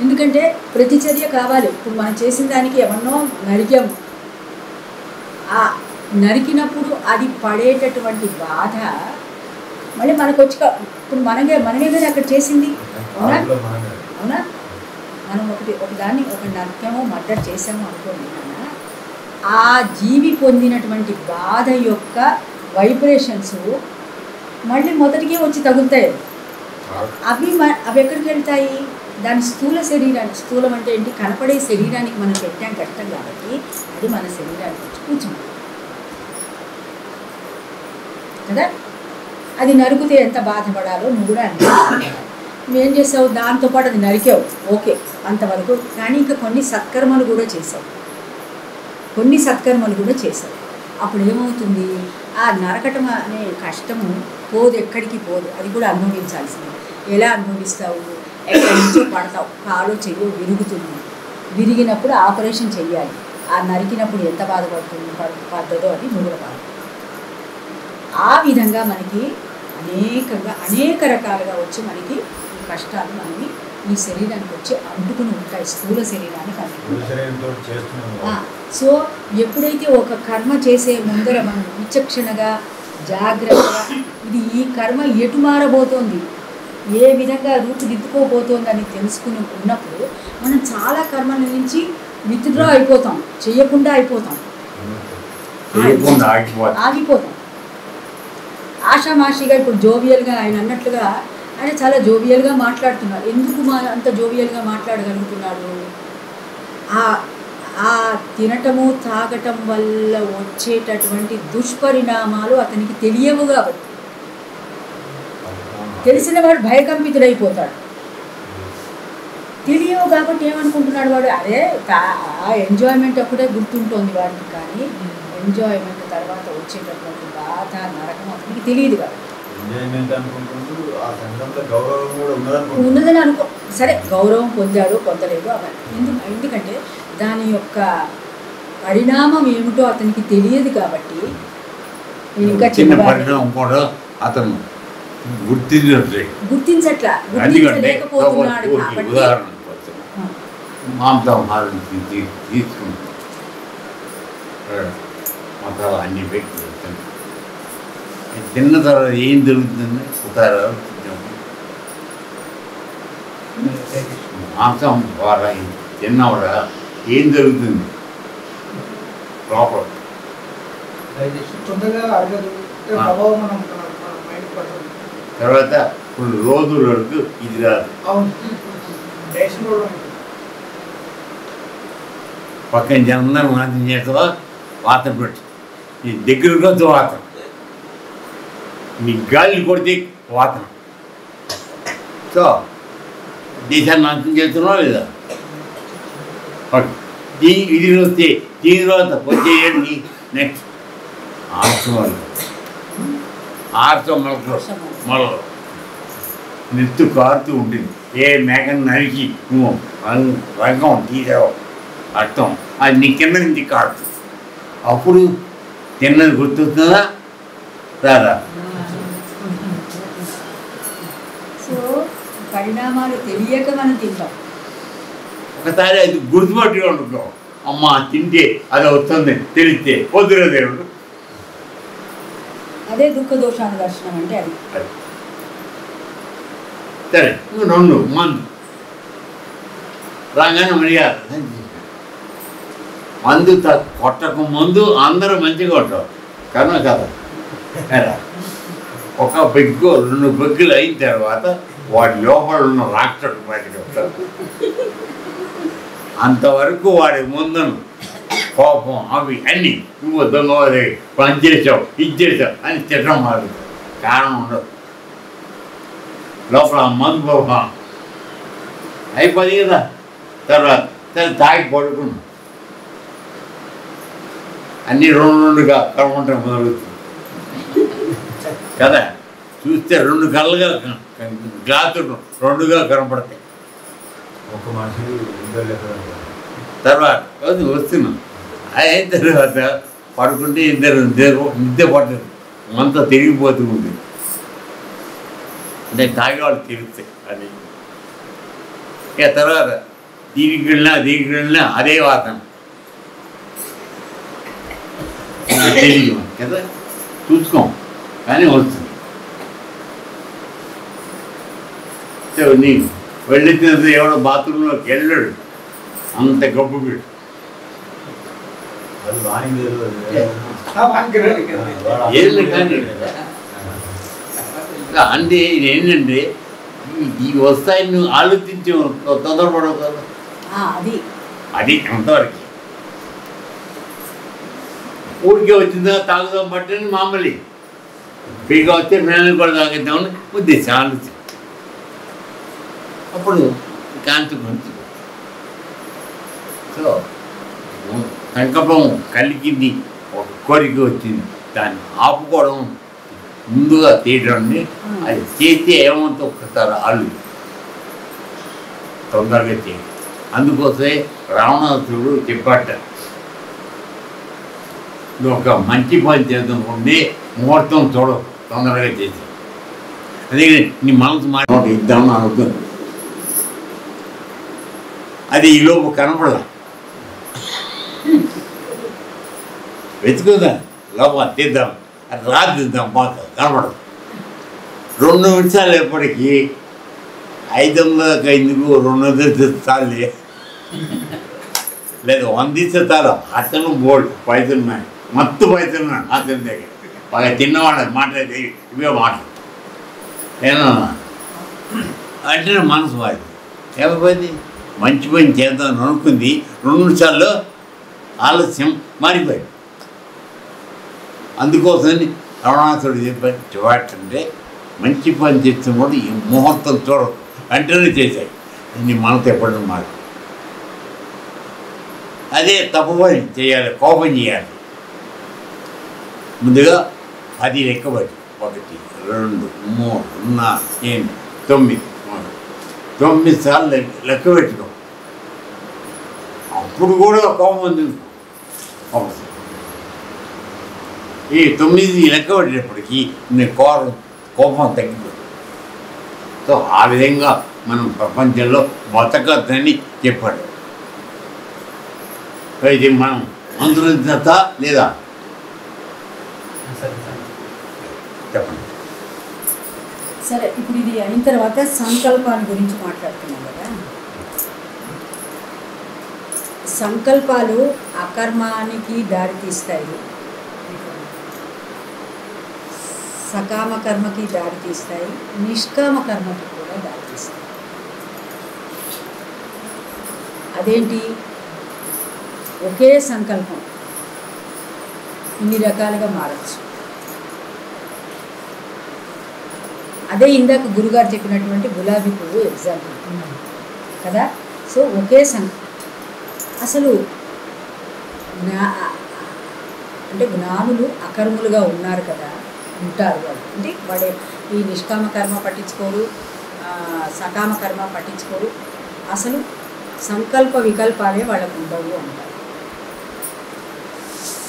ఎందుకంటే ప్రతిచర్య కావాలి. ఇప్పుడు మనం చేసిన దానికి ఎవరినో నరికాము, ఆ నరికినప్పుడు అది పడేటటువంటి బాధ మళ్ళీ మనకు వచ్చి ఇప్పుడు మనమే కదా అక్కడ చేసింది. అవునా అవునా? మనం ఒకదాన్ని ఒక నరకమో మర్డర్ చేసామో అనుకోండి, ఆ జీవి పొందినటువంటి బాధ యొక్క వైబ్రేషన్స్ మళ్ళీ మొదటికే వచ్చి తగులుతాయి. అవి ఎక్కడికి వెళ్తాయి? దాని స్థూల శరీరానికి, స్థూలం అంటే ఏంటి, కనపడే శరీరానికి మనం పెట్టాం కష్టం కాబట్టి అది మన శరీరానికి వచ్చి కూర్చుంది కదా. అది నరికితే ఎంత బాధపడాలో నువ్వు కూడా నువ్వేం చేసావు, దాంతోపాటు అది నరికావు, ఓకే అంతవరకు. కానీ ఇంకా కొన్ని సత్కర్మలు కూడా చేసావు, అప్పుడు ఏమవుతుంది, ఆ నరకటం అనే కష్టము పోదు, ఎక్కడికి పోదు, అది కూడా అనుభవించాల్సింది. ఎలా అనుభవిస్తావు? ఎక్కడి నుంచో పడతావు, కాలో చెయ్యో విరుగుతుంది, విరిగినప్పుడు ఆపరేషన్ చెయ్యాలి. ఆ నరికినప్పుడు ఎంత పడుతుందో అది నువ్వుల బాధ. ఆ విధంగా మనకి అనేక రకాలుగా వచ్చి మనకి ఈ కష్టాలు మనకి ఈ శరీరానికి వచ్చి అంటుకుని ఉంటాయి, స్థూల శరీరానికి అంటుకుంటాయి. సో ఎప్పుడైతే ఒక కర్మ చేసే ముందర మనం విచక్షణగా జాగ్రత్తగా ఇది ఈ కర్మ ఎటు మారబోతోంది, ఏ విధంగా రూపుదిద్దుకోబోతోంది అని తెలుసుకుని ఉన్నప్పుడు మనం చాలా కర్మల నుంచి విత్డ్రా అయిపోతాం, చేయకుండా అయిపోతాం, ఆగిపోతాం. ఆషామాషిగా ఇప్పుడు జోవియల్గా ఆయన అన్నట్లుగా ఆయన చాలా జోవియల్గా మాట్లాడుతున్నారు. ఎందుకు అంత జోవియల్గా మాట్లాడగలుగుతున్నాడు? ఆ తినటము తాగటం వల్ల వచ్చేటటువంటి దుష్పరిణామాలు అతనికి తెలియవు కాబట్టి, తెలిసిన వాడు భయకంపితుడైపోతాడు. తెలియవు కాబట్టి ఏమనుకుంటున్నాడు వాడు, అదే ఆ ఎంజాయ్మెంట్ అప్పుడే గుర్తుంటుంది వాడికి, కానీ ఎంజాయ్మెంట్ తర్వాత వచ్చేటటువంటి బాధ నరకం అతనికి తెలియదు కాబట్టి ఉన్నదని అనుకో. సరే గౌరవం పొందాడు పొందలేదు ఎందుకంటే దాని యొక్క పరిణామం ఏమిటో అతనికి తెలియదు కాబట్టి. ఇంకా చిన్న పరిణామం కూడా అతను గుర్తించలేకపోతున్నాడు కాబట్టి మాంసాహారం తీసుకుంటాం, మసాలా అన్ని పెట్టి తిన్న తర్వాత ఏం జరుగుతుందని ఉదాహరణ మాంసం ద్వారా తిన్నవాడ ఏం జరుగుతుంది ప్రాపర్ తర్వాత కొన్ని రోజుల వరకు ఇది రాదు. పక్కన జనం నాశనం చేస్తావా, వాతన పెట్టి నీ దగ్గరగా వాతన, నీ గాలి కొడితే వాతన. సో దేశాన్ని నాశనం చేస్తున్నావా లేదా? ఇది వస్తే దీని తర్వాత వచ్చే ఏంటి నెక్స్ట్ ఆర్సం మొలలు నెత్తు కారుతూ ఉంటుంది. ఏ మేకను నరికి నువ్వు రంగం తీసావు అర్థం, అది నీ కింద నుంచి కారుతుంది. అప్పుడు తిన్నది గుర్తుందా రాదా? సో పరిణామాలు తెలియక మనం తింటాం. ఒకసారి అది గుర్తుపట్టి వండుతాం, అమ్మ తింటే అది వస్తుంది తెలిస్తే వద్దురా దేవుడు. అదే దుఃఖ దోషాను దర్శనం అంటే అది. సరే రెండు మందు రాగానే మర్యాద మందు కొట్టక ముందు అందరూ మంచిగా కొట్టారు కన్నా కదా. ఒక బెగ్గు 2 బెగ్గులు అయిన తర్వాత వాడి లోపల ఉన్న రాక్షసుడు బయటకు వస్తారు. అంతవరకు వాడి ముందును కోపం అవి అన్నీ నువ్వు దొంగ పని చేసావు ఇది చేసావు అని తిట్టడం మారు కారణం ఉండదు. లోపల మందు కోపం అయిపోయింది కదా. తర్వాత తాగి పడుకున్నాం అన్నీ 2 కనపడటం మొదలుగుతుంది కదా. చూస్తే 2 కళ్ళుగా గ్లాసులు 2గా కనపడతాయి. ఒక మనిషి తర్వాత వస్తున్నాం అయిన తర్వాత పడుకుంటే ఇద్దరు నిద్ర పట్టదు, అంతా తిరిగిపోతూ ఉంటుంది. అంటే తాగేవాళ్ళు తిరుగుతాయి అది. ఇక తర్వాత దీనికి వెళ్ళినా అదే వాసన తెలియదు కదా, చూసుకోం కానీ వస్తుంది. నీకు వెళ్ళిచ్చినంత ఎవడో బాత్రూంలోకి వెళ్ళాడు, అంత గొప్ప వీడు. అది వాణి ఏళ్ళు కానీ అంటే ఏంటంటే ఈ వస్తాయి నువ్వు ఆలోచించి తొందరపడవు కదా, అది అంతవరకు. ఊరికే వచ్చిందా తాగుదాం పట్టని మామూలు పీగా వస్తే నేను కూడా తాగిద్దామని ఉద్దేశం ఆలోచన. అప్పుడు కాన్సిక్వెన్స్. సో సంకల్పం కలిగింది, ఒక కోరిక వచ్చింది, దాన్ని ఆపుకోవడం ముందుగా తీయడాన్ని అది చేస్తే ఏమంత ఒక్కసారి ఆలు తొందరగా చేయాలి. అందుకోసమే రావణాసురుడు చెప్పాట, నువ్వు ఒక మంచి పని చేద్దాం ముహూర్తం చూడవు, తొందరగా చేసి. అదే నీ మనసు మాట ఇద్దామని అనుకుంది, అది ఈలోపు కనపడదా, వెతుకుదా లోపల తీద్దాం, అది రాద్దాం బాగా కనపడదు. 2 నిమిషాలు ఎప్పటికీ 500 ఎందుకు 200 చాలే, లేదు 100 ఇస్తే చాలు. అతను బోల్డ్ పైసలు మత్తు పైసలు అతని దగ్గర బాగా తిన్నవాడు మాట్లాడితే ఇవే మాటలు ఏమన్నా అంటే మనసు వాడి ఏమైపోయింది. మంచి పని చేద్దామని అనుకుంది, 2 నిమిషాల్లో ఆలస్యం మారిపోయింది. అందుకోసమని రమణాసుడు చెప్పారు, చూడంటే మంచి పని చేస్తున్నప్పుడు ఈ ముహూర్తం చూడదు వెంటనే చేశాయి. నీ మనసు ఎప్పటి మాట అదే తప్పు పని చేయాలి, కోపం చేయాలి. ముందుగా 10 లెక్కబట్టి 1 2 3 4 8 9 సార్లు లెక్క పెట్టుకో. అప్పుడు కూడా కోపం ఈ 9 లెక్క పెట్టేటప్పటికీ నీ కోపం తగ్గిపోతుంది. సో ఆ విధంగా మనం ప్రపంచంలో బతకద్దని చెప్పాడు. ఇది మనం అందులో లేదా చెప్పండి. సరే, ఇప్పుడు ఇది అయిన తర్వాత సంకల్పాల గురించి మాట్లాడుతున్నాం కదా. సంకల్పాలు అకర్మానికి దారితీస్తాయి, సకామ కర్మకి దారితీస్తాయి, నిష్కామ కర్మకి కూడా దారితీస్తాయి. అదేంటి? ఒకే సంకల్పం ఇన్ని రకాలుగా మారచ్చు. అదే ఇందాక గురుగారు చెప్పినటువంటి గులాబీ పువ్వు ఎగ్జాంపుల్ కదా. సో ఒకే అసలు అంటే జ్ఞానులు అకర్ములుగా ఉన్నారు కదా, ఉంటారు వాళ్ళు. అంటే వాడే ఈ నిష్కామ కర్మ పట్టించుకోరు, సకామ కర్మ పట్టించుకోరు, అసలు సంకల్ప వికల్పాలే వాళ్ళకు ఉండవు అంటారు.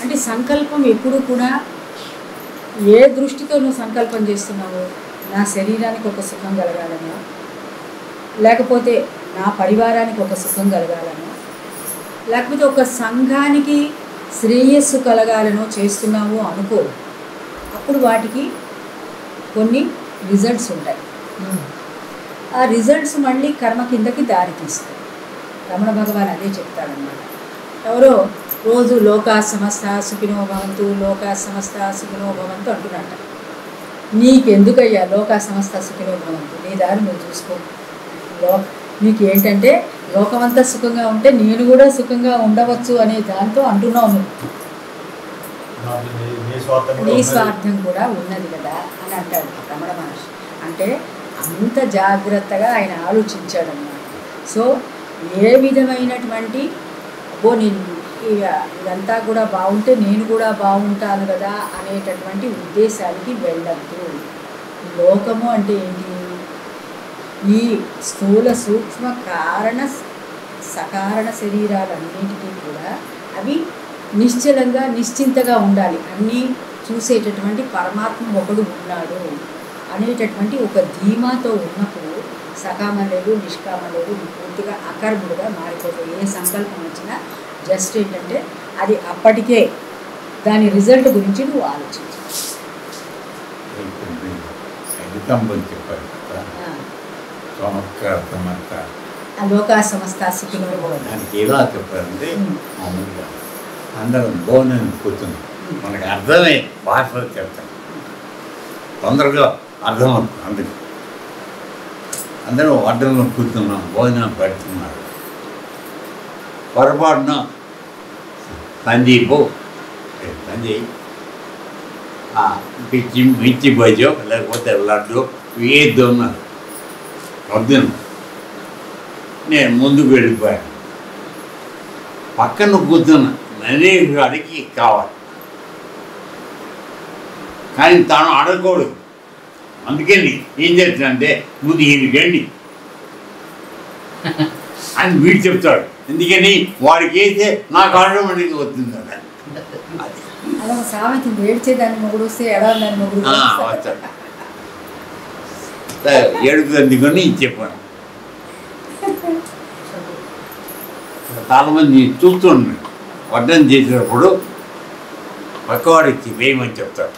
అంటే సంకల్పం ఎప్పుడు కూడా ఏ దృష్టితో నువ్వు సంకల్పం చేస్తున్నావు? నా శరీరానికి ఒక సుఖం కలగాలనో, లేకపోతే నా పరివారానికి ఒక సుఖం కలగాలనో, లేకపోతే ఒక సంఘానికి శ్రేయస్సు కలగాలనో చేస్తున్నావు అనుకో. అప్పుడు వాటికి కొన్ని రిజల్ట్స్ ఉంటాయి. ఆ రిజల్ట్స్ మళ్ళీ కర్మ కిందకి దారి తీస్తాయి. రమణ భగవాన్ అదే చెప్తాడన్నమాట. ఎవరో రోజు లోకా సమస్త సుఖినో భవంతు, లోకా సమస్త సుఖినో భవంతు అంటున్నట్ట. నీకెందుకయ్యా లోకా సమస్త సుఖినో భవంతు? నీ దారి నువ్వు చూసుకో. నీకు ఏంటంటే లోకమంతా సుఖంగా ఉంటే నేను కూడా సుఖంగా ఉండవచ్చు అనే దాంతో అంటున్నావు నువ్వు. నీ స్వార్థం కూడా ఉన్నది కదా అని అంటాడు రమణ మహర్షి. అంటే అంత జాగ్రత్తగా ఆయన ఆలోచించాడన్నమాట. సో ఏ విధమైనటువంటి ఇదంతా కూడా బాగుంటే నేను కూడా బాగుంటాను కదా అనేటటువంటి ఉద్దేశానికి వెళ్ళద్దు. లోకము అంటే ఏంటి? ఈ స్థూల సూక్ష్మ కారణ సకారణ శరీరాలన్నింటికీ కూడా అవి నిశ్చలంగా నిశ్చింతగా ఉండాలి. అన్నీ చూసేటటువంటి పరమాత్మ ఒకడు ఉన్నాడు అనేటటువంటి ఒక ధీమాతో ఉన్నప్పుడు సకామం లేదు, నిష్కామం లేదు, పూర్తిగా అకర్ముడుగా మారిపోతాయి. ఏ సంకల్పం వచ్చినా జస్ట్ ఏంటంటే అది అప్పటికే దాని రిజల్ట్ గురించి నువ్వు ఆలోచించు. ఆ లోకా సమస్త సుఖినో భవంతు. దానికి ఎలా చెప్పారంటే మామూలుగా అందరం భోజనం కూర్చుని మనకి అర్థమై భాషలో చెప్తాం, తొందరగా అర్థమవుతుంది. అందుకు అందరూ వడ్డంలో కూర్చున్నాం, భోజనం పెడుతున్నారు. పొరపాటున సంజయ్ మిర్చి బజ్జో లేకపోతే లడ్డు ఏది ఉన్నారు వద్దును. నేను ముందుకు వెళ్ళిపోయాను. పక్కన కూర్చున్న నరేగాడికి కావాలి, కానీ తాను అడగకూడదు. అందుకని ఏం చేస్తానంటే ముందు ఈయనకండి అని వీడు చెప్తాడు. ఎందుకని వాడికి వేస్తే నాకు ఆటోమేటిక్గా వస్తుంది. అలా సామెత ఏడ్చేదాన్ని మొగుడు వస్తే ఎడవని మొగుడు వస్తాడు. ఏడుపుదని చెప్పాను. చాలామంది చూస్తున్నాడు. వడ్డం చేసేటప్పుడు పక్కవాడికి వేయమని చెప్తాడు,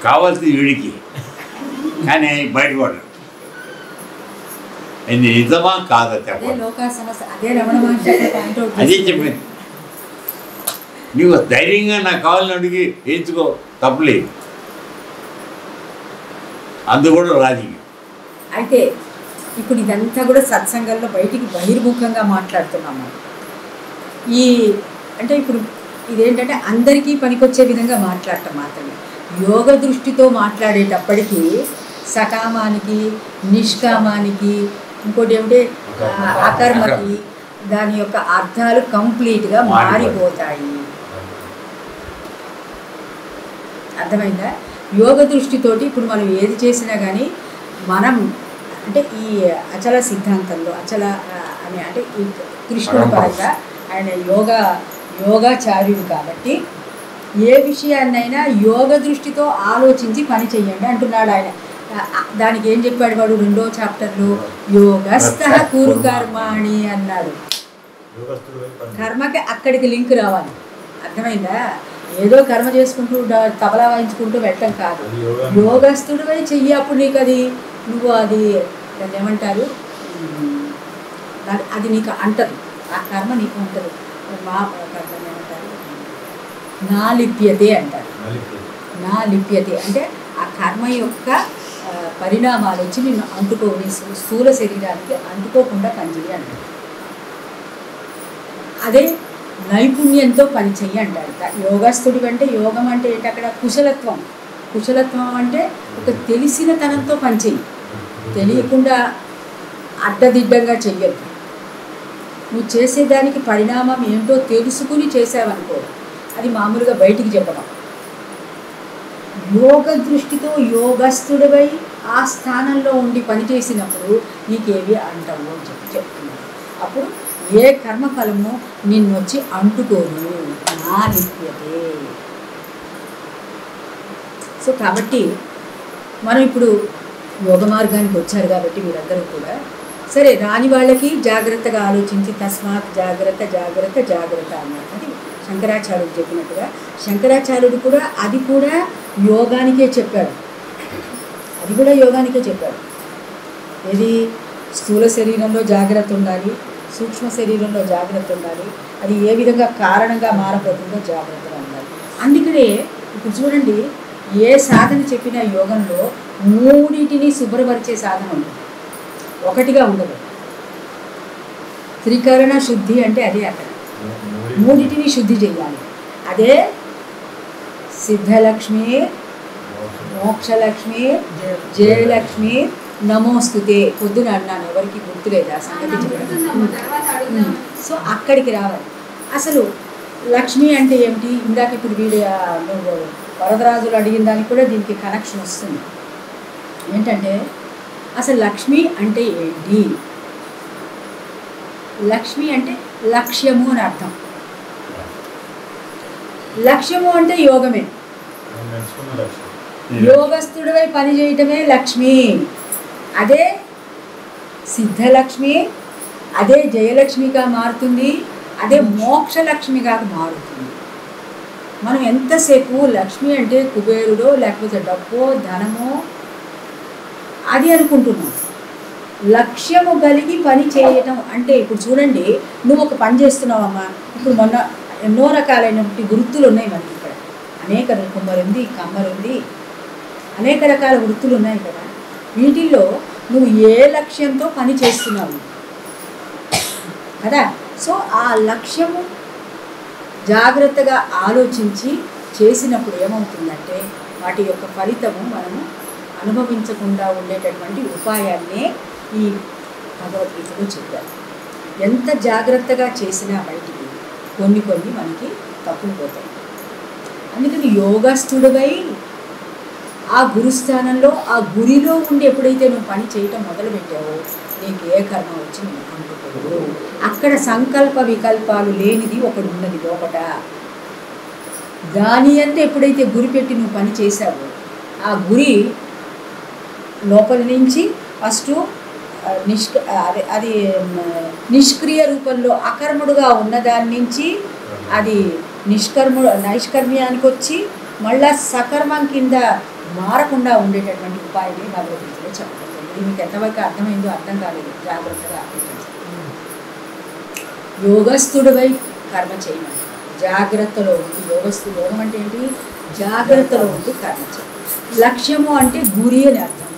కావాల్సింది వీడికి, కానీ బయటపడ్డాడు. అది నిజమా కాదా చెప్పాలి. అదే చెప్పింది. నువ్వు ధైర్యంగా నాకు కావాలని అడిగి వేయించుకో, తప్పలేదు. అందు కూడా రాజకీయం. అయితే ఇప్పుడు ఇదంతా కూడా సత్సంగంలో బయటికి బహిర్ముఖంగా మాట్లాడుతున్నాము. ఈ అంటే ఇప్పుడు ఇదేంటంటే అందరికీ పనికొచ్చే విధంగా మాట్లాడటం మాత్రమే. యోగ దృష్టితో మాట్లాడేటప్పటికీ సకామానికి, నిష్కామానికి, ఇంకోటి ఏమిటి అకర్మకి దాని యొక్క అర్థాలు కంప్లీట్గా మారిపోతాయి. అర్థమైందా? యోగ దృష్టితోటి ఇప్పుడు మనం ఏది చేసినా కానీ మనం అంటే ఈ అచల సిద్ధాంతంలో అచల అని అంటే ఈ కృష్ణుడి పరంగా ఆయన యోగాచార్యుడు కాబట్టి ఏ విషయాన్నైనా యోగ దృష్టితో ఆలోచించి పని చెయ్యండి అంటున్నాడు ఆయన. దానికి ఏం చెప్పాడు వాడు 2వ చాప్టర్లో? యోగస్థః కురు కర్మాణి అన్నాడు. కర్మకి అక్కడికి లింక్ రావాలి. అర్థమైందా? ఏదో కర్మ చేసుకుంటూ తబలా వాయించుకుంటూ వెళ్ళటం కాదు. యోగస్థుడివై చెయ్యి, అప్పుడు నీకు అది నువ్వు అది దాన్ని ఏమంటారు, అది నీకు అంటదు, ఆ కర్మ నీకు అంటదు. మా కర్మ ఏమంటారు, నా లిప్యతే అంటారు. నా లిప్యతే అంటే ఆ కర్మ యొక్క పరిణామాలు వచ్చి నిన్ను అంటుకోని స్థూల శరీరానికి అంటుకోకుండా పనిచేయి అంటారు. అదే నైపుణ్యంతో పని చెయ్యి అంటారు. యోగస్థుడి అంటే యోగం అంటే ఏంటి అక్కడ? కుశలత్వం. కుశలత్వం అంటే ఒక తెలిసిన తనంతో పనిచేయి, తెలియకుండా అడ్డదిడ్డంగా చెయ్యొద్దు. నువ్వు చేసేదానికి పరిణామం ఏంటో తెలుసుకుని చేసావనుకో, అది మామూలుగా బయటికి చెప్పడం. యోగ దృష్టితో యోగస్థుడివై ఆ స్థానంలో ఉండి పనిచేసినప్పుడు నీకేవి అంటావు అని చెప్తున్నాను. అప్పుడు ఏ కర్మఫలము నిన్నొచ్చి అంటుకోదు, నా లిప్యతే. సో కాబట్టి మనం ఇప్పుడు యోగ మార్గానికి వచ్చారు కాబట్టి మీరందరూ కూడా సరే రాని వాళ్ళకి జాగ్రత్తగా ఆలోచించి తస్మాత్ జాగ్రత్త జాగ్రత్త జాగ్రత్త అన్నారు. అది శంకరాచార్యుడు చెప్పినట్టుగా శంకరాచార్యుడు కూడా అది కూడా యోగానికే చెప్పాడు. అది కూడా యోగానికే చెప్పాడు. ఏది? స్థూల శరీరంలో జాగ్రత్త ఉండాలి, సూక్ష్మ శరీరంలో జాగ్రత్త ఉండాలి, అది ఏ విధంగా కారణంగా మారబోతుందో జాగ్రత్తగా ఉండాలి. అందుకనే ఇప్పుడు చూడండి, ఏ సాధన చెప్పినా యోగంలో మూడింటిని శుభ్రపరిచే సాధన ఉంది, ఒకటిగా ఉండదు. త్రికరణ శుద్ధి అంటే అదే. అక్కడ మూడింటిని శుద్ధి చేయాలి. అదే సిద్ధలక్ష్మి, మోక్షలక్ష్మి, జయలక్ష్మి, నమోస్తుతే. పొద్దున అన్నాను, ఎవరికి గుర్తులేదు ఆ సంగతి చెప్పడం. సో అక్కడికి రావాలి. అసలు లక్ష్మి అంటే ఏమిటి? ఇందాక ఇప్పుడు వీడు నువ్వు వరదరాజులు అడిగిన దానికి కూడా దీనికి కనెక్షన్ వస్తుంది. ఏంటంటే అసలు లక్ష్మి అంటే ఏంటి? లక్ష్మి అంటే లక్ష్యము అని అర్థం. లక్ష్యము అంటే యోగమే. యోగస్థుడివై పని చేయటమే లక్ష్మి. అదే సిద్ధలక్ష్మి, అదే జయలక్ష్మిగా మారుతుంది, అదే మోక్షలక్ష్మిగా మారుతుంది. మనం ఎంతసేపు లక్ష్మి అంటే కుబేరుడో లేకపోతే డబ్బో ధనమో అది అనుకుంటున్నాం. లక్ష్యము కలిగి పని చేయటం అంటే ఇప్పుడు చూడండి, నువ్వు ఒక పని చేస్తున్నావమ్మా. ఇప్పుడు మొన్న ఎన్నో రకాలైనటువంటి వృత్తులు ఉన్నాయి మనకి ఇక్కడ. అనేక కుమ్మరి ఉంది, కమ్మరి ఉంది, అనేక రకాల వృత్తులు ఉన్నాయి కదా. వీటిల్లో నువ్వు ఏ లక్ష్యంతో పని చేస్తున్నావు కదా. సో ఆ లక్ష్యము జాగ్రత్తగా ఆలోచించి చేసినప్పుడు ఏమవుతుందంటే వాటి యొక్క ఫలితము మనము అనుభవించకుండా ఉండేటటువంటి ఉపాయాన్నే ఈ భగవద్గీతలో చెప్పారు. ఎంత జాగ్రత్తగా చేసినా బయటికి కొన్ని మనకి తప్పులు పోతాయి. అందుకని యోగస్థుడివై ఆ గురుస్థానంలో ఆ గురిలో ఉండి ఎప్పుడైతే నువ్వు పని చేయటం మొదలుపెట్టావో నీకు ఏ కర్మ వచ్చి నువ్వు అందుకోవు. అక్కడ సంకల్ప వికల్పాలు లేనిది ఒకటి ఉన్నది లోపట. దాని అంతా ఎప్పుడైతే గురి పెట్టి నువ్వు పని చేశావో ఆ గురి లోపల నుంచి ఫస్ట్ అది నిష్క్రియ రూపంలో అకర్ముడుగా ఉన్నదాని నుంచి అది నైష్కర్మ్యానికి వచ్చి మళ్ళా సకర్మం కింద మారకుండా ఉండేటటువంటి ఉపాయాన్ని భగవద్గీతలో చెప్పబడుతుంది. ఇది మీకు ఎంతవరకు అర్థమైందో అర్థం కాలేదు, జాగ్రత్తగా ఆలోచించండి. యోగస్థుడివై కర్మ చేయమని జాగ్రత్తలో ఉండి, యోగం అంటే ఏంటి? జాగ్రత్తలో ఉండి కర్మ చేయాలి. లక్ష్యము అంటే గురి అని అర్థం,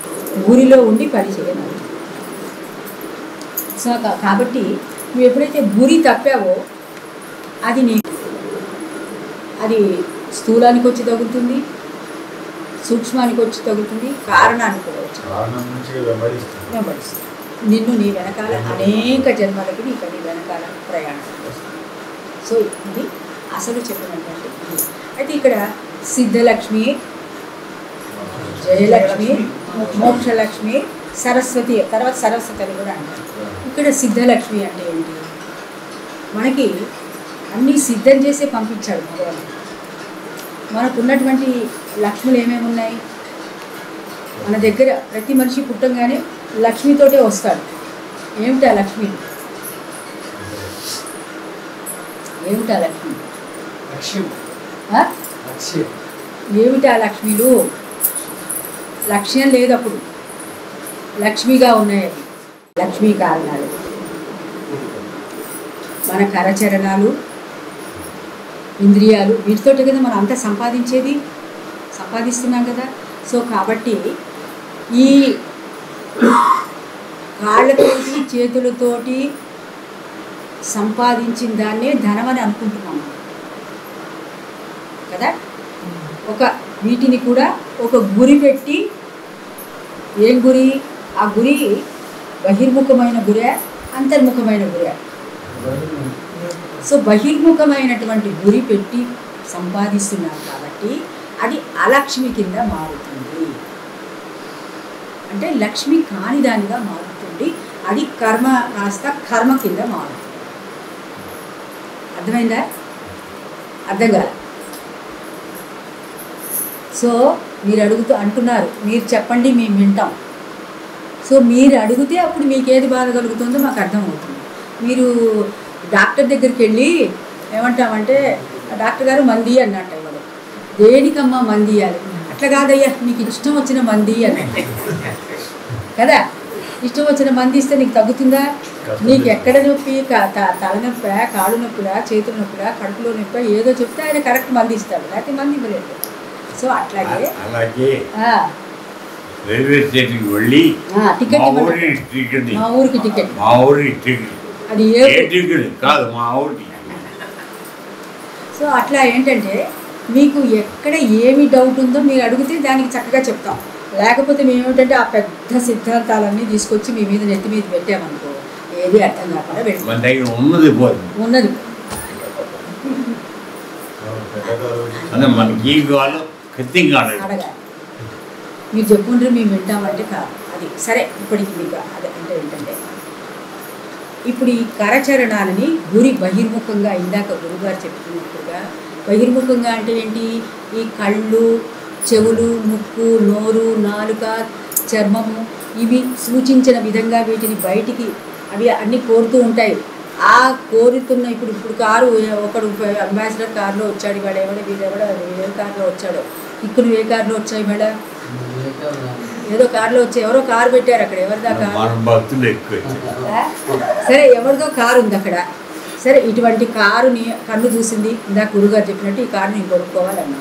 గురిలో ఉండి పని చేయమని. సో కాబట్టి నువ్వు ఎప్పుడైతే గురి తప్పావో అది స్థూలానికి వచ్చి తగులుతుంది, సూక్ష్మానికి వచ్చి తగులుతుంది, కారణానికి కూడా వచ్చి వెంబడిస్తుంది. నిన్ను నీ వెనకాల అనేక జన్మలకి నీ వెనకాల ప్రయాణం వస్తుంది. సో ఇది అసలు చెప్పినటువంటి. అయితే ఇక్కడ సిద్ధలక్ష్మి, జయలక్ష్మి, మోక్షలక్ష్మి, సరస్వతి, తర్వాత సరస్వతి అని కూడా అంటారు. ఇక్కడ సిద్ధలక్ష్మి అంటే ఏంటి? మనకి అన్నీ సిద్ధం చేసే పంపించాడు భగవంతుడు. మనకున్నటువంటి లక్ష్ములు ఏమేమి ఉన్నాయి మన దగ్గర? ప్రతి మనిషి పుట్టంగానే లక్ష్మితోటే వస్తాడు. ఏమిటా లక్ష్మి? ఏమిటా లక్ష్మి? ఏమిటా లక్ష్మిలు? లక్ష్యం లేదు అప్పుడు, లక్ష్మిగా ఉన్నాయి అవి. లక్ష్మీ కారణాలు మన కరచరణాలు, ఇంద్రియాలు, వీటితోటే కదా మనం అంతా సంపాదిస్తున్నాం కదా. సో కాబట్టి ఈ కాళ్ళతోటి చేతులతోటి సంపాదించిన దాన్నే ధనమని అనుకుంటున్నాము కదా. వీటిని కూడా ఒక గురి పెట్టి, ఏం గురి? ఆ గురి బహిర్ముఖమైన గురే, అంతర్ముఖమైన గురే. సో బహిర్ముఖమైనటువంటి గురి పెట్టి సంపాదిస్తున్నారు కాబట్టి అది అలక్ష్మి కింద మారుతుంది. అంటే లక్ష్మి కాని దానిగా మారుతుంది. అది కర్మ కాస్త కర్మ కింద మారుతుంది. అర్థమైందా? అర్థం కాదు. సో మీరు అంటున్నారు, మీరు చెప్పండి మేము వింటాం. సో మీరు అడిగితే అప్పుడు మీకు ఏది బాధ కలుగుతుందో మాకు అర్థమవుతుంది. మీరు డాక్టర్ దగ్గరికి వెళ్ళి ఏమంటామంటే, డాక్టర్ గారు మంది అన్నట్టు ఇవ్వడు. దేనికమ్మా మంది ఇవ్వాలి? అట్లా కాదయ్యా, నీకు ఇష్టం వచ్చిన మంది అని కదా. ఇష్టం వచ్చిన మంది ఇస్తే నీకు తగ్గుతుందా? నీకు ఎక్కడ నొప్పి, తలనొప్పి, కాళ్ళు నొప్పిలా, చేతుల నొప్పిలా, కడుపులో నొప్పి ఏదో చెప్తే ఆయన కరెక్ట్ మంది ఇస్తాడు, లేకపోతే మంది ఇవ్వలేదు. సో అట్లాగే రైల్వే స్టేషన్కి వెళ్ళి మా ఊరికి టికెట్, అది కాదు మా ఊరికి. సో అట్లా ఏంటంటే మీకు ఎక్కడ ఏమి డౌట్ ఉందో మీరు అడిగితే దానికి చక్కగా చెప్తాం. లేకపోతే మేము ఏమిటంటే ఆ పెద్ద సిద్ధాంతాలన్నీ తీసుకొచ్చి మీ మీద నెత్తి మీద పెట్టామనుకో ఏది అర్థం కాకుండా పెడతాం. ఉన్నది మనకి అడగాలి. మీరు చెప్పుకుంటారు మేము వింటామంటే కాదు. అది సరే. ఇప్పటికి మీకు అదే అంటే ఏంటంటే ఇప్పుడు ఈ కరచరణాలని గురి బహిర్ముఖంగా, ఇందాక గురుగారు చెప్పుకున్నట్టుగా బహిర్ముఖంగా అంటే ఏంటి? ఈ కళ్ళు, చెవులు, ముక్కు, నోరు, నాలుక, చర్మము ఇవి సూచించిన విధంగా వీటిని బయటికి అవి అన్నీ కోరుతూ ఉంటాయి. ఆ కోరుతున్న ఇప్పుడు కారు, ఒకడు అంబాసిడర్ కారులో వచ్చాడు, వాడు వీడెవడో వేరే కారులో వచ్చాడు. ఇక్కడ నువ్వు ఏ కారులో వచ్చాయి మేడం? ఏదో కారులో వచ్చాయి, ఎవరో కారు పెట్టారు అక్కడ, ఎవరిదా కారు? సరే, ఎవరిదో కారు ఉంది అక్కడ. సరే, ఇటువంటి కారుని కన్ను చూసింది, ఇందాక గురుగారు చెప్పినట్టు ఈ కారు నేను కొనుక్కోవాలన్నా.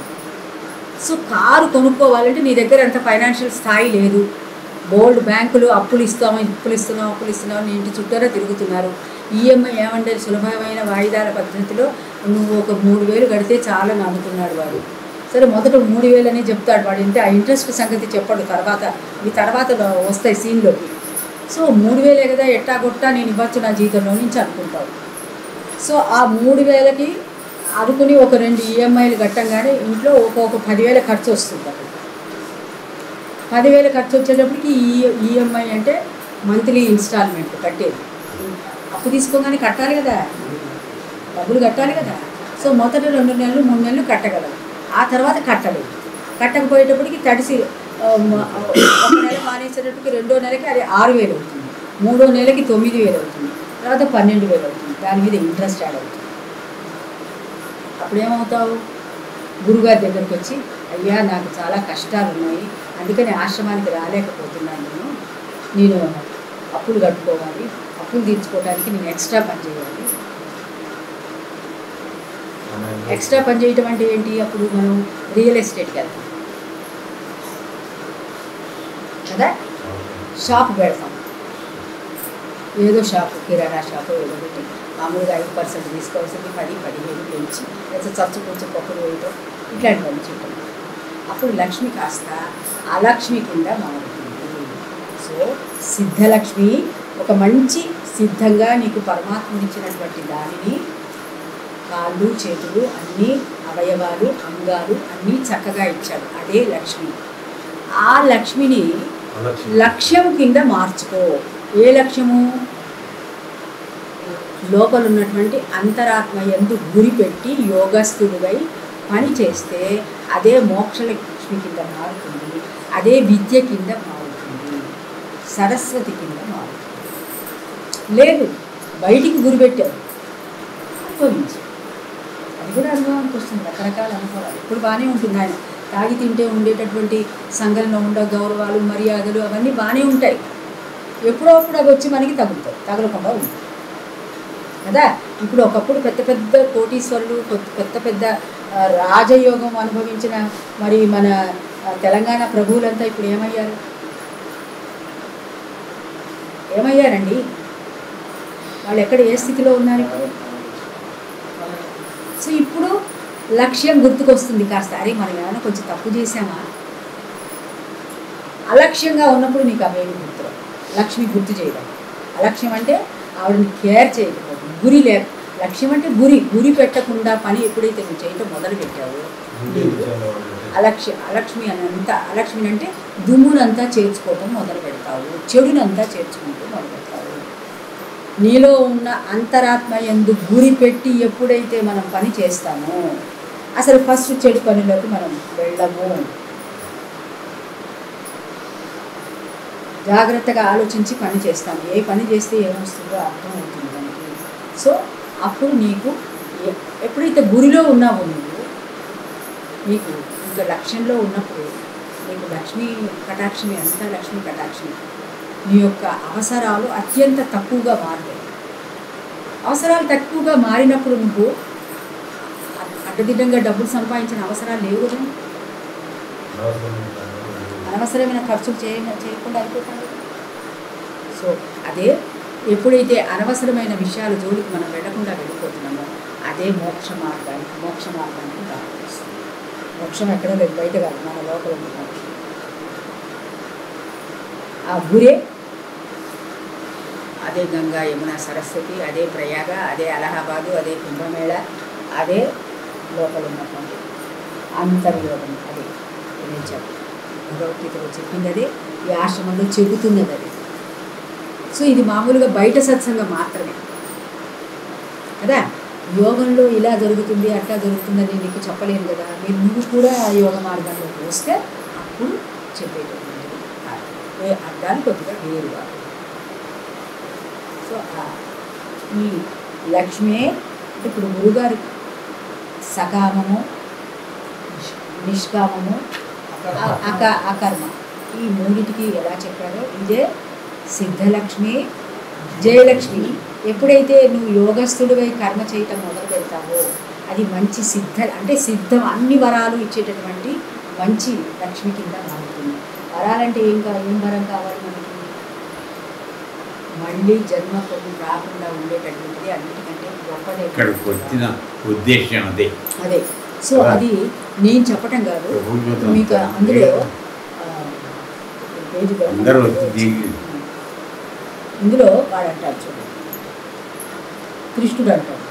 సో కారు కొనుక్కోవాలంటే నీ దగ్గర అంత ఫైనాన్షియల్ స్థాయి లేదు. బోల్డ్ బ్యాంకులు అప్పులు ఇస్తున్నావు నీ ఇంటి చుట్టారా తిరుగుతున్నారు. ఈఎంఐ ఏమంటే సులభమైన వాయిదాల పద్ధతిలో నువ్వు ఒక 3,000 కడితే చాలని అనుకున్నాడు వాడు. సరే, మొదట 3,000 అని చెప్తాడు వాడు. అంటే ఆ ఇంట్రెస్ట్ సంగతి చెప్పాడు, తర్వాత వస్తాయి సీన్లోకి. సో 3,000 కదా, ఎట్టాగొట్టా నేను ఇవ్వచ్చు నా జీతంలో నుంచి అనుకుంటావు. సో ఆ 3,000కి అనుకుని ఒక 2 ఈఎంఐలు కట్టంగానే ఇంట్లో ఒక 10,000 ఖర్చు వస్తుంది. అక్కడ 10,000 ఖర్చు వచ్చేటప్పటికి ఈఎంఐ అంటే మంత్లీ ఇన్స్టాల్మెంట్ కట్టేది. అప్పు తీసుకోగానే కట్టాలి కదా, డబ్బులు కట్టాలి కదా. సో మొదటి 2 నెలలు 3 నెలలు కట్టగలరు, ఆ తర్వాత కట్టలేదు. కట్టకపోయేటప్పటికి తడిసి 1 నెల మానేసేటప్పటికి 2వ నెలకి అది 6,000 అవుతుంది, 3వ నెలకి 9,000 అవుతుంది, తర్వాత 12,000 అవుతుంది. దాని మీద ఇంట్రెస్ట్ యాడ్ అవుతుంది. అప్పుడేమవుతావు? గురుగారి దగ్గరికి వచ్చి, అయ్యా నాకు చాలా కష్టాలు ఉన్నాయి, అందుకని ఆశ్రమానికి రాలేకపోతున్నాను, నేను అప్పులు కట్టుకోవాలి, అప్పులు తీర్చుకోవడానికి నేను ఎక్స్ట్రా పని చేయాలి. ఎక్స్ట్రా పని చేయటం అంటే ఏంటి? అప్పుడు మనం రియల్ ఎస్టేట్కి వెళ్తాం కదా, షాప్ పెడతాం, ఏదో షాపు, కిరాణా షాపు ఏదో పెట్టి మామూలుగా 5% తీసుకోవాల్సింది 10-15 పెంచి లేదా చచ్చు కొంచెం పప్పులు వేయటం, ఇట్లాంటివన్నీ చేయటం. అప్పుడు లక్ష్మి కాస్త అలక్ష్మి కింద మారుతుంది. సో సిద్ధలక్ష్మి ఒక మంచి సిద్ధంగా నీకు పరమాత్మనిచ్చినటువంటి దానిని, కాళ్ళు చేతులు అన్నీ, అవయవాలు అంగాలు అన్నీ చక్కగా ఇచ్చాడు, అదే లక్ష్మి. ఆ లక్ష్మిని లక్ష్యం కింద మార్చుకో. ఏ లక్ష్యము? లోపల ఉన్నటువంటి అంతరాత్మ యందు గురి పెట్టి యోగస్థుడివై పని చేస్తే అదే మోక్షలక్ష్మి కింద మారుతుంది, అదే విద్య కింద మారుతుంది, సరస్వతి కింద మారుతుంది. లేదు, బయటికి గురి పెట్టారు, అనుభవించు. అది కూడా అనుభవానికి వస్తుంది, రకరకాల అనుభవాలు. ఇప్పుడు బాగానే ఉంటుంది. ఆయన తాగి తింటే ఉండేటటువంటి సంఘంలో ఉండే గౌరవాలు మర్యాదలు అవన్నీ బాగానే ఉంటాయి. ఎప్పుడో అప్పుడు అవి వచ్చి మనకి తగులుతాయి, తగలకుండా ఉంటాయి కదా. ఇప్పుడు ఒకప్పుడు పెద్ద పెద్ద కోటీశ్వరులు, పెద్ద రాజయోగం అనుభవించిన మరి మన తెలంగాణ ప్రభువులంతా ఇప్పుడు ఏమయ్యారండి? వాళ్ళు ఎక్కడ ఏ స్థితిలో ఉన్నారు ఇప్పుడు? సో ఇప్పుడు లక్ష్యం గుర్తుకొస్తుంది కాస్త, అరే మనం ఏమైనా కొంచెం తప్పు చేసామా? అలక్ష్యంగా ఉన్నప్పుడు నీకు అవేమి గుర్తురావు. లక్ష్మి గుర్తు చేయడం. అలక్ష్యం అంటే ఆవిడని కేర్ చేయకపోవడం, గురి లేదు. లక్ష్యం అంటే గురి పెట్టకుండా పని ఎప్పుడైతే నువ్వు చేయటం మొదలు పెట్టావో అలక్ష్మి అంటే దుమ్మునంతా చేర్చుకోవటం మొదలు పెడతావు, చెడునంతా చేర్చుకుంటూ మొదలు పెడతావు. నీలో ఉన్న అంతరాత్మ యందు గురి పెట్టి ఎప్పుడైతే మనం పని చేస్తామో అసలు ఫస్ట్ చెడు పనిలోకి మనం వెళ్ళము. జాగ్రత్తగా ఆలోచించి పని చేస్తాము. ఏ పని చేస్తే ఏమొస్తుందో అర్థమవుతుంది దానికి. సో అప్పుడు నీకు ఎప్పుడైతే గురిలో ఉన్నావో నీకు ఇంకా లక్ష్యంలో ఉన్నప్పుడు నీకు లక్ష్మీ కటాక్షమి అంతా లక్ష్మీ కటాక్షమి. నీ యొక్క అవసరాలు అత్యంత తక్కువగా మారుతాయి. అవసరాలు తక్కువగా మారినప్పుడు నువ్వు అడ్డదిడ్డంగా డబ్బులు సంపాదించిన అవసరాలు లేవు కదా, అనవసరమైన ఖర్చులు చేయకుండా అయిపోతాయి. సో అదే ఎప్పుడైతే అనవసరమైన విషయాల జోలికి మనం వెళ్ళకుండా వెళ్ళిపోతున్నామో అదే మోక్ష మార్గానికి దారితీస్తుంది. మోక్షం ఎక్కడో లేదు, బయట కాదు, మన లోపల ఉంది మోక్షం. ఆ గురే అదే గంగా యమున సరస్వతి, అదే ప్రయాగ, అదే అలహాబాదు, అదే కుంభమేళ, అదే లోపల ఉన్నటువంటి అంతర్యోగం. అదే నేచర్ భగవద్గీతలో చెప్పింది, అదే ఈ ఆశ్రమంలో చెబుతున్నది అది. సో ఇది మామూలుగా బయట సత్సంగం మాత్రమే కదా. యోగంలో ఇలా జరుగుతుంది అట్లా జరుగుతుందని నీకు చెప్పలేను కదా. నువ్వు కూడా ఆ యోగ మార్గంలోకి వస్తే అప్పుడు చెప్పేటటువంటిది అర్థాలు కొద్దిగా వేరుగా. సో ఈ లక్ష్మే ఇప్పుడు గురుగారు సకామము నిష్కామము, అకర్మ. ఈ మూడిటికి ఎలా చెప్పారో ఇదే సిద్ధలక్ష్మి, జయలక్ష్మి. ఎప్పుడైతే నువ్వు యోగస్థుడివై కర్మ చేయటం మొదలు పెడతావో అది మంచి అంటే సిద్ధం, అన్ని వరాలు ఇచ్చేటటువంటి మంచి లక్ష్మి కింద మారుతుంది. వరాలంటే ఏం వరం కావాలి మనకి? మళ్ళీ జన్మ రాకుండా ఉండేటటువంటిది అన్నిటికంటే గొప్పదే. ఇక్కడికి వచ్చిన ఉద్దేశం అదే. సో అది నేను చెప్పటం కాదు, మీకు అందులో ఇందులో వాడు అంటారు చూడండి, కృష్ణుడు అంటాడు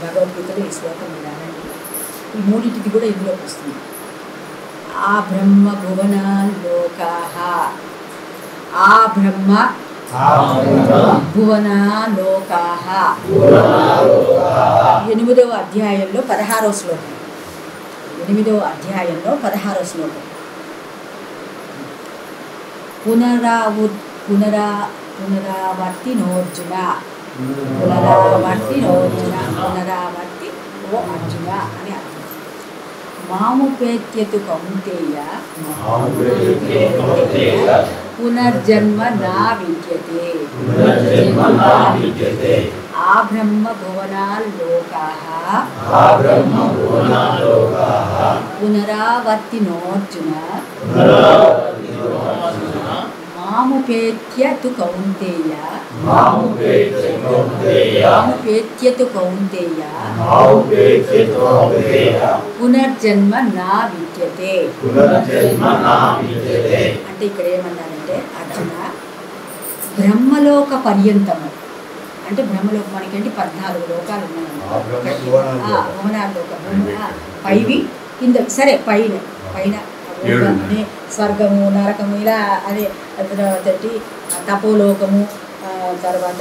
భగవద్గీతలో ఈ శ్లోకం వినాలండి. ఈ మూడింటిది కూడా ఇందులోకి వస్తుంది. ఆ బ్రహ్మ భువనాలోకాః, ఆ బ్రహ్మ భువనాలోకాః. 8వ అధ్యాయంలో 16వ శ్లోకం. 8వ అధ్యాయంలో 16వ శ్లోకం. పునరావర్తినోర్జున, పునరావర్తి ఓ అర్జున అని అర్థం. మాముపేత్యతు కౌంతేయ పునర్జన్మ నా విద్యతే. ఆ బ్రహ్మ భువనాలోకాః పునరావర్తినోర్జున మాముపేత్యతు కౌంతేయ పునర్జన్మ నా విద్యతే. అంటే ఇక్కడ ఏమన్నారంటే అర్జున, బ్రహ్మలోక పర్యంతము అంటే బ్రహ్మలోకం మనకేంటి 14 లోకాలు ఉన్నాయండి. భువనాలోకం పైవి కింద, సరే పైన అనే స్వర్గము, నరకము, ఇలా అదే తపోలోకము, తర్వాత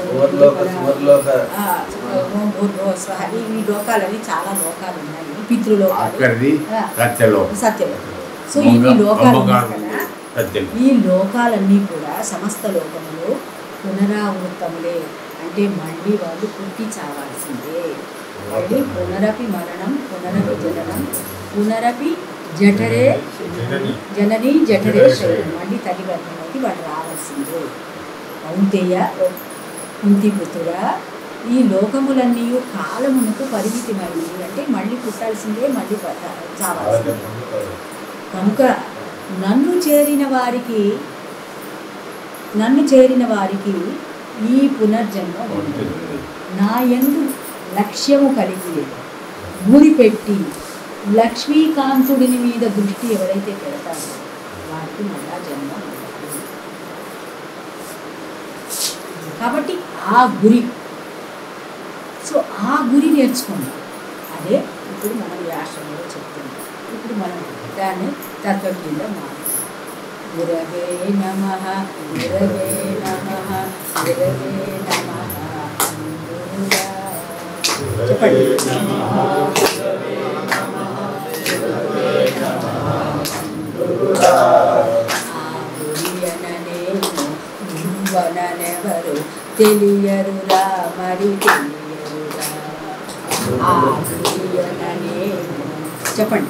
ఈ లోకాలని చాలా లోకాలు ఉన్నాయి. పితృలోకాలు, సత్యలోకం. సో ఇన్ని లోకాలు ఉన్నాయి కదా. ఈ లోకాలన్నీ కూడా సమస్త లోకములు పునరావృతములే. అంటే మళ్ళీ వాళ్ళు పుట్టి చావాల్సిందే. మళ్ళీ పునరపి మరణం, పునరపి జననం, పునరపి జఠరే జనని జఠరే శరీరం. మళ్ళీ తల్లి గర్భంలోకి వాళ్ళు రావాల్సిందే. కౌంతేయ, కుంతి పుత్రుడా, ఈ లోకములన్నీ కాలమునకు పరిమితమైనవి. అంటే మళ్ళీ పుట్టాల్సిందే, మళ్ళీ చావాల్సిందే. కనుక నన్ను చేరిన వారికి ఈ పునర్జన్మ ఉంటుంది. నా యందు లక్ష్యము కలిగి గురి పెట్టి లక్ష్మీకాంతుడిని మీద దృష్టి ఎవరైతే పెడతారో వారికి మళ్ళా జన్మ ఉంటుంది. కాబట్టి ఆ గురి, సో ఆ గురి నేర్చుకున్నాం. అదే ఇప్పుడు మనం ఈ ఆశ్రమంలో చెప్తున్నాం. ఇప్పుడు మనం దాన్ని తత్వజ్ఞ మాట్లాడుతాం. గురవే నమః, గురవే నమః, గురవే నమః. చెప్పండి. గురువనెవరు తెలియరురా, మరి తెలియరురా. చెప్పండి.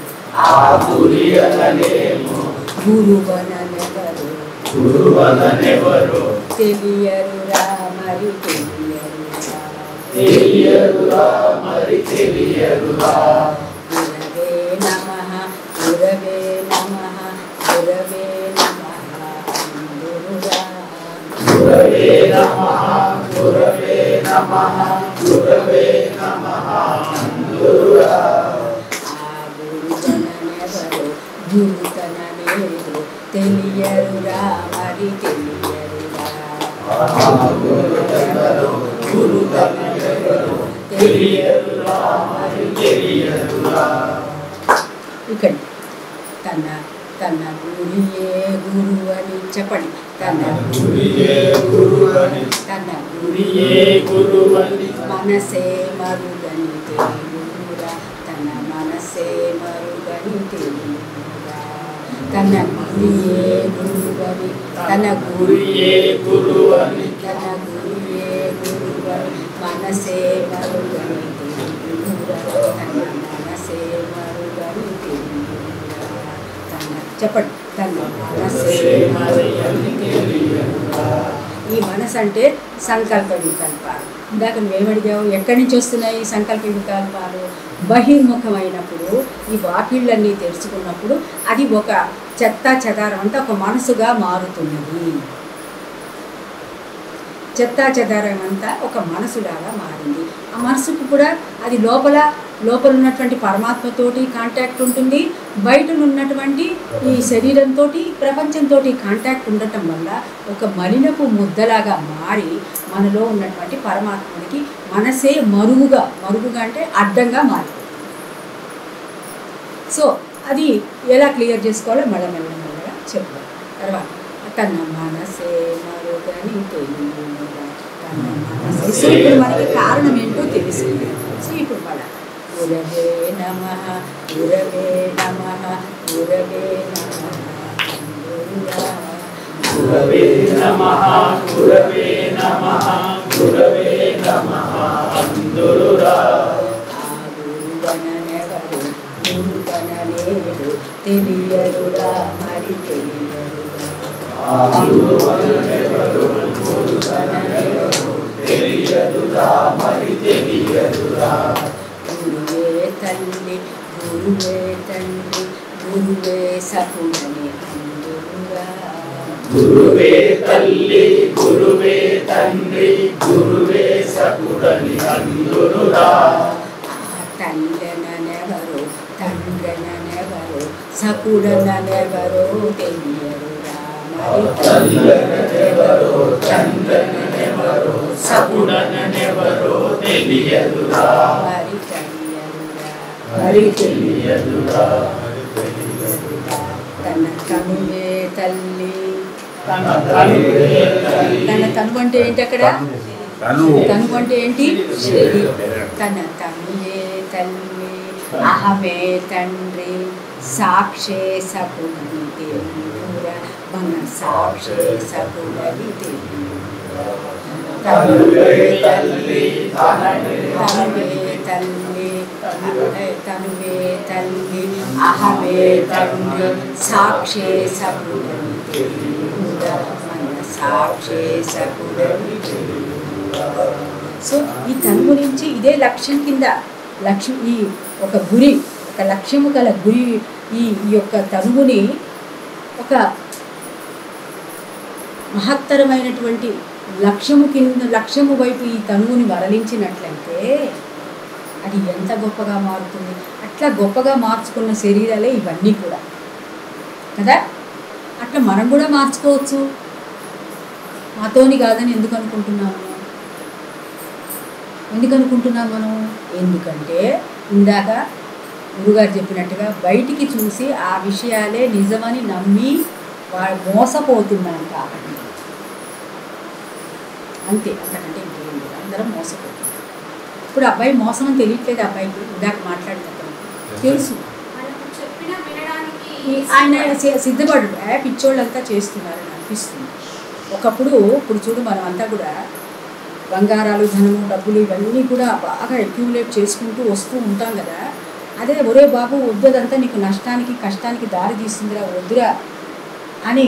గురువనెవరు తెలియరురా, మరి తెలియరురా. గురవే నమః, గురవే నమః, గురవే నమః. గురవే నమః, గురవే నమః, గురవే నమః. గురువనెవరు గురుతననేరు తెలియరురా, మరి తెలియరురా. ఇక్కడ తన గురియే గురువు అని చెప్పండి. తన గురియే గురువని మనసే మరుగని తెలుగురా. తన మనసే మరుగని తెలుగురా. తన గురియే గురువని, తన గురియే గురువని, తన గురియే గురువని మనసే మరుగని తెలుగురా. తన మనసే మరుగని తెలుగురా. చెప్పండి. తన మనసే ఈ మనసు అంటే సంకల్ప వికల్పాలు. ఇందాక నువ్వేమడిగావు, ఎక్కడి నుంచి వస్తున్నాయి ఈ సంకల్ప వికల్పాలు? బహిర్ముఖమైనప్పుడు, ఈ వాకిళ్ళన్నీ తెరుచుకున్నప్పుడు అది ఒక చెత్త చెదారం అంతా ఒక మనసుగా మారుతున్నది. చెత్తా చెదారం అంతా ఒక మనసులాగా మారింది. ఆ మనసుకు కూడా అది లోపల ఉన్నటువంటి పరమాత్మతోటి కాంటాక్ట్ ఉంటుంది, బయట ఉన్నటువంటి ఈ శరీరంతో ప్రపంచంతో కాంటాక్ట్ ఉండటం వల్ల ఒక మలినపు ముద్దలాగా మారి మనలో ఉన్నటువంటి పరమాత్మనికి మనసే మరుగుగా అంటే అడ్డంగా మారిపోతుంది. సో అది ఎలా క్లియర్ చేసుకోవాలో మెల్లమెల్లగా చెప్తాం. తర్వాత తన మనసే మరుగని తెలియదురా, తన మనసే. సో ఇప్పుడు మనకి కారణం ఏంటో తెలిసింది. సో ఇప్పుడు మన గురవే నమః, గురవే నమః, గురవే నమః, గురవే నమః, గురవే నమః, గురవే నమః అందురురా. గురువనెవరు గురువనలేడు తెలియదురా, మరి తెలియదురా. గురువనెవరు గురువనలేడు తెలియదురా, మరి తెలియదురా. గురువే తల్లి గురువే తండ్రి గురువే సకుడని అందురురా. గురువే తల్లి గురువే తండ్రి గురువే సకుడని అందురురా. తండ్రనెవరు తండ్రనెవరు సకుడనెవరు తెలియదురా, మరి తల్లనెవరో చంద్రనెవరో సకుడనెవరో తెలియదురా, మరి తెలియదురా. మరి తెలియదురా. తన తనువే తల్లి, తన తనువే తల్లి, తన తనువు అంటే ఏంటి? అక్కడ తనువు అంటే ఏంటి? తన తనువే తల్లి, అహమే తండ్రి, సాక్షే సకుడని తెలియదురా, మన సాక్షే సకుడని తెలియదురా. తనువే తల్లి, తనవే తనువే తల్లి, తనువే తల్లి, అహమే తండ్రి, సాక్షే సకుడని తెలియదురా, మన సాక్షే సకుడని తెలియదురా. సో ఈ తను గురించి ఇదే లక్ష్యం కింద, లక్ష్యం ఈ ఒక గురి, ఒక లక్ష్యము గల గురి, ఈ యొక్క తనువుని ఒక మహత్తరమైనటువంటి లక్ష్యము వైపు ఈ తనువుని మరలించినట్లయితే అది ఎంత గొప్పగా మారుతుంది. అట్లా గొప్పగా మార్చుకున్న శరీరాలే ఇవన్నీ కూడా కదా. అట్లా మనం కూడా మార్చుకోవచ్చు. మాతోని కాదని ఎందుకు అనుకుంటున్నాము మనం? ఎందుకంటే ఇందాక గురుగారు చెప్పినట్టుగా బయటికి చూసి ఆ విషయాలే నిజమని నమ్మి మోసపోతున్నాం కాబట్టి అంతే, అంతకంటే ఇంకేం లేదు. అందరం మోసపోతున్నాం. ఇప్పుడు అబ్బాయి మోసం అని తెలియట్లేదు అబ్బాయికి. ఇందాక మాట్లాడినప్పుడు తెలుసు, ఆయన సిద్ధపడు. పిచ్చోళ్ళంతా చేస్తున్నారని అనిపిస్తుంది ఒకప్పుడు. ఇప్పుడు చూడు, మనం అంతా కూడా బంగారాలు, ధనము, డబ్బులు ఇవన్నీ కూడా బాగా అక్యూములేట్ చేసుకుంటూ వస్తూ ఉంటాం కదా. అదే ఒరే బాబు వద్దుదంతా నీకు నష్టానికి కష్టానికి దారి తీస్తుందిరా, వద్దురా అని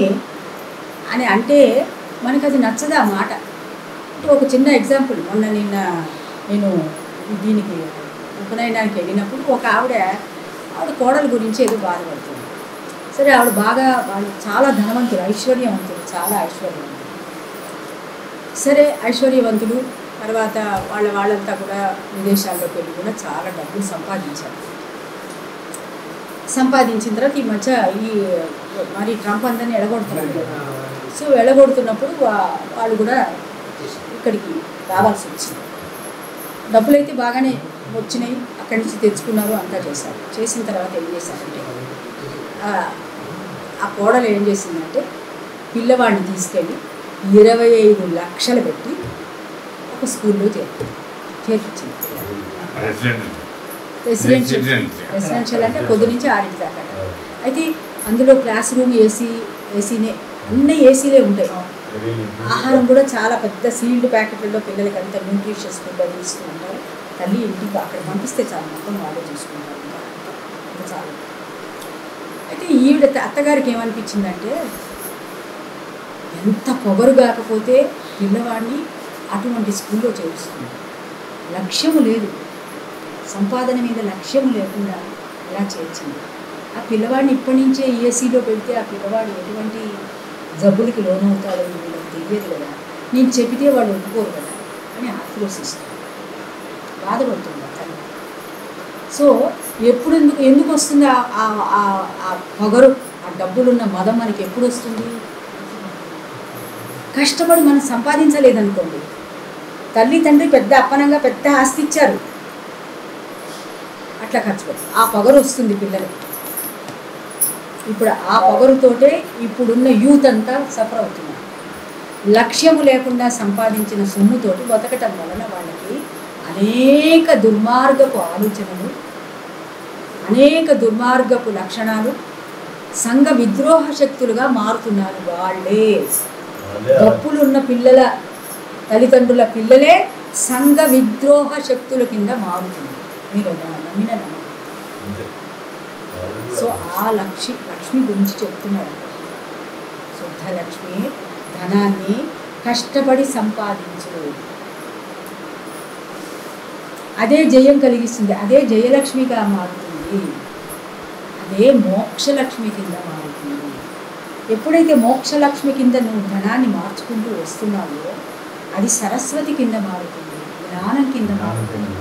అంటే మనకు అది నచ్చదు ఆ మాట. ఒక చిన్న ఎగ్జాంపుల్, నిన్న నేను దీనికి ఉపనయనానికి వెళ్ళినప్పుడు ఒక ఆవిడ కోడల గురించి ఏదో బాధపడుతుంది. సరే, ఆవిడ వాళ్ళు చాలా ధనవంతులు, ఐశ్వర్యవంతులు, చాలా ఐశ్వర్యవంతులు. సరే, ఐశ్వర్యవంతులు తర్వాత వాళ్ళంతా కూడా విదేశాల్లోకి వెళ్ళి కూడా చాలా డబ్బులు సంపాదించిన తర్వాత ఈ మధ్య మరి ట్రంప్ అందరినీ ఎడగొడుతున్నారు. సో ఎడగొడుతున్నప్పుడు వాళ్ళు కూడా ఇక్కడికి రావాల్సి వచ్చింది. డబ్బులు అయితే బాగానే వచ్చినాయి, అక్కడి నుంచి తెచ్చుకున్నారు, అంతా చేశారు. చేసిన తర్వాత ఏం చేశారంటే ఆ కోడలు ఏం చేసిందంటే పిల్లవాడిని తీసుకెళ్ళి 25 లక్షలు పెట్టి ఒక స్కూల్లో చేర్పించింది. రెసిడెన్షియల్ అంటే పొద్దు నుంచి 6 దాకా. అయితే అందులో క్లాస్ రూమ్ ఏసీనే, అన్నీ ఏసీలే ఉంటాయి. ఆహారం కూడా చాలా పెద్ద సీల్డ్ ప్యాకెట్లలో పిల్లలకి అంత న్యూట్రిషియస్ ఫుడ్ అది ఇస్తూ ఉంటారు. తల్లి ఇంటికి అక్కడ పంపిస్తే చాలా మొత్తం వాళ్ళే చూసుకుంటారు. చాలా అయితే ఈవిడ అత్తగారికి ఏమనిపించిందంటే ఎంత పొగరు కాకపోతే పిల్లవాడిని అటువంటి స్కూల్లో చేరుస్తుంది, లక్ష్యము లేదు, సంపాదన మీద లక్ష్యము లేకుండా ఇలా చేర్చింది. ఆ పిల్లవాడిని ఇప్పటి నుంచే ఏసీలో పెడితే ఆ పిల్లవాడు ఎటువంటి జబ్బులకి లోనవుతాడో వీళ్ళకి తెలియదు కదా, నేను చెబితే వాళ్ళు ఒప్పుకోరు కదా అని ఆక్రోశిస్తుంది, బాధపడుతుంది తల్లి. సో ఎప్పుడు ఎందుకు వస్తుంది ఆ పొగరు, ఆ డబ్బులున్న మదం మనకి ఎప్పుడు వస్తుంది? కష్టపడి మనం సంపాదించలేదనుకోండి, తల్లి తండ్రి పెద్ద అప్పనంగా పెద్ద ఆస్తి ఇచ్చారు, అట్లా ఖర్చు పెడతారు, ఆ పొగరు వస్తుంది పిల్లలకి. ఇప్పుడు ఆ పొగరుతోటే ఇప్పుడున్న యూత్ అంతా సఫర్ అవుతున్నారు. లక్ష్యము లేకుండా సంపాదించిన సొమ్ముతోటి బతకటం వలన వాళ్ళకి అనేక దుర్మార్గపు ఆలోచనలు, అనేక దుర్మార్గపు లక్షణాలు, సంఘ విద్రోహ శక్తులుగా మారుతున్నారు వాళ్ళే. గప్పులున్న పిల్లల తల్లిదండ్రుల పిల్లలే సంఘ విద్రోహ శక్తుల కింద మారుతున్నారు. మీరు నమ్మిన నమ్మకం. సో ఆ లక్ష్మి గురించి చెప్తున్నాడు. శుద్ధ లక్ష్మి ధనాన్ని కష్టపడి సంపాదించు, అదే జయం కలిగిస్తుంది, అదే జయలక్ష్మిగా మారుతుంది, అదే మోక్షలక్ష్మి కింద మారుతుంది. ఎప్పుడైతే మోక్షలక్ష్మి కింద నువ్వు ధనాన్ని మార్చుకుంటూ వస్తున్నావో అది సరస్వతి కింద మారుతుంది, జ్ఞానం కింద మారుతుంది.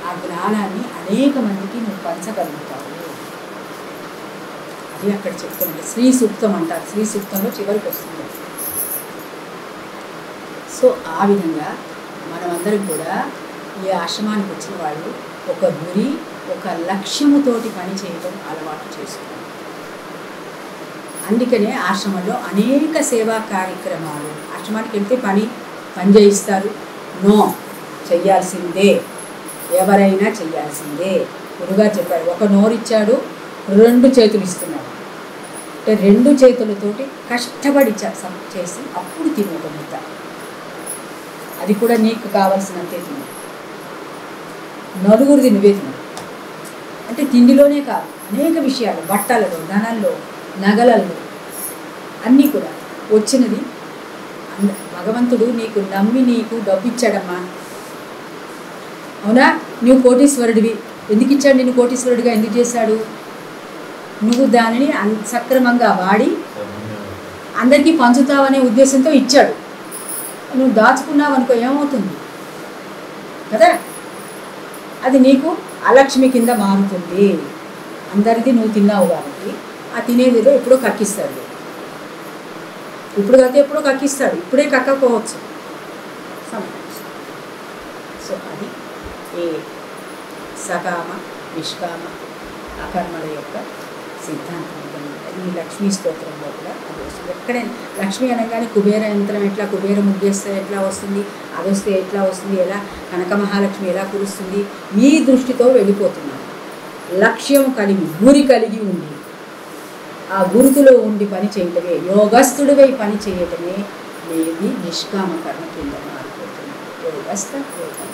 ఆ జ్ఞానాన్ని అనేక మందికి నువ్వు పంచగలుగుతావు. అది అక్కడ చెప్తుంది. శ్రీ సూక్తం అంటారు, శ్రీ సూక్తంలో చివరికి వస్తుంది. సో ఆ విధంగా మనమందరం కూడా ఈ ఆశ్రమానికి వచ్చిన వాళ్ళు ఒక గురి, ఒక లక్ష్యముతోటి పని చేయడం అలవాటు చేసుకోవాలి. అందుకనే ఆశ్రమంలో అనేక సేవా కార్యక్రమాలు, ఆశ్రమానికి వెళ్తే పని చేయిస్తారు, నో, చెయ్యాల్సిందే, ఎవరైనా చెయ్యాల్సిందే. గురుగారు చెప్పాడు, ఒక నోరిచ్చాడు, 2 చేతులు ఇస్తున్నాడు, అంటే 2 చేతులతోటి కష్టపడి చేసి అప్పుడు తిను ఒక ముద్ద, అది కూడా నీకు కావాల్సినంతే తిను, నలుగురిది నువ్వే తిను. అంటే తిండిలోనే కాదు, అనేక విషయాలు, బట్టలలో, ధనంలో, నగలలో, అన్నీ కూడా వచ్చినది భగవంతుడు నీకు నమ్మి నీకు డబ్బు ఇచ్చాడమ్మా. అవునా? నువ్వు కోటీశ్వరుడివి, ఎందుకు ఇచ్చాడు? నిన్ను కోటీశ్వరుడిగా ఎందుకు చేశాడు? నువ్వు దానిని సక్రమంగా వాడి అందరికీ పంచుతావనే ఉద్దేశంతో ఇచ్చాడు. నువ్వు దాచుకున్నావు అనుకో ఏమవుతుంది కదా, అది నీకు అలక్ష్మి కింద మారుతుంది. అందరిది నువ్వు తిన్నావు కాబట్టి ఆ తినేదేదో ఎప్పుడో కక్కిస్తాడు, ఇప్పుడు కాకపోతే ఎప్పుడో కక్కిస్తాడు, ఇప్పుడే కక్కకపోవచ్చు. సో అది ఏ సకామ నిష్కామ అకర్మల యొక్క సిద్ధాంతం. ఈ లక్ష్మీ స్తోత్రంలో కూడా అది వస్తుంది. ఎక్కడైనా లక్ష్మి అనగానే కుబేర యంత్రం ఎట్లా, కుబేర ముగ్గేస్తే ఎట్లా వస్తుంది, అది వస్తే ఎట్లా వస్తుంది, ఎలా కనక మహాలక్ష్మి ఎలా కురుస్తుంది, మీ దృష్టితో వెళ్ళిపోతున్నారు. లక్ష్యం కలిగి, గురి కలిగి ఉండి ఆ గురుతులో ఉండి పని చేయటమే, యోగస్థుడివై పని చేయటమే ఏది నిష్కామ కర్మ కింద మారిపోతుంది. యోగస్థ యోగం.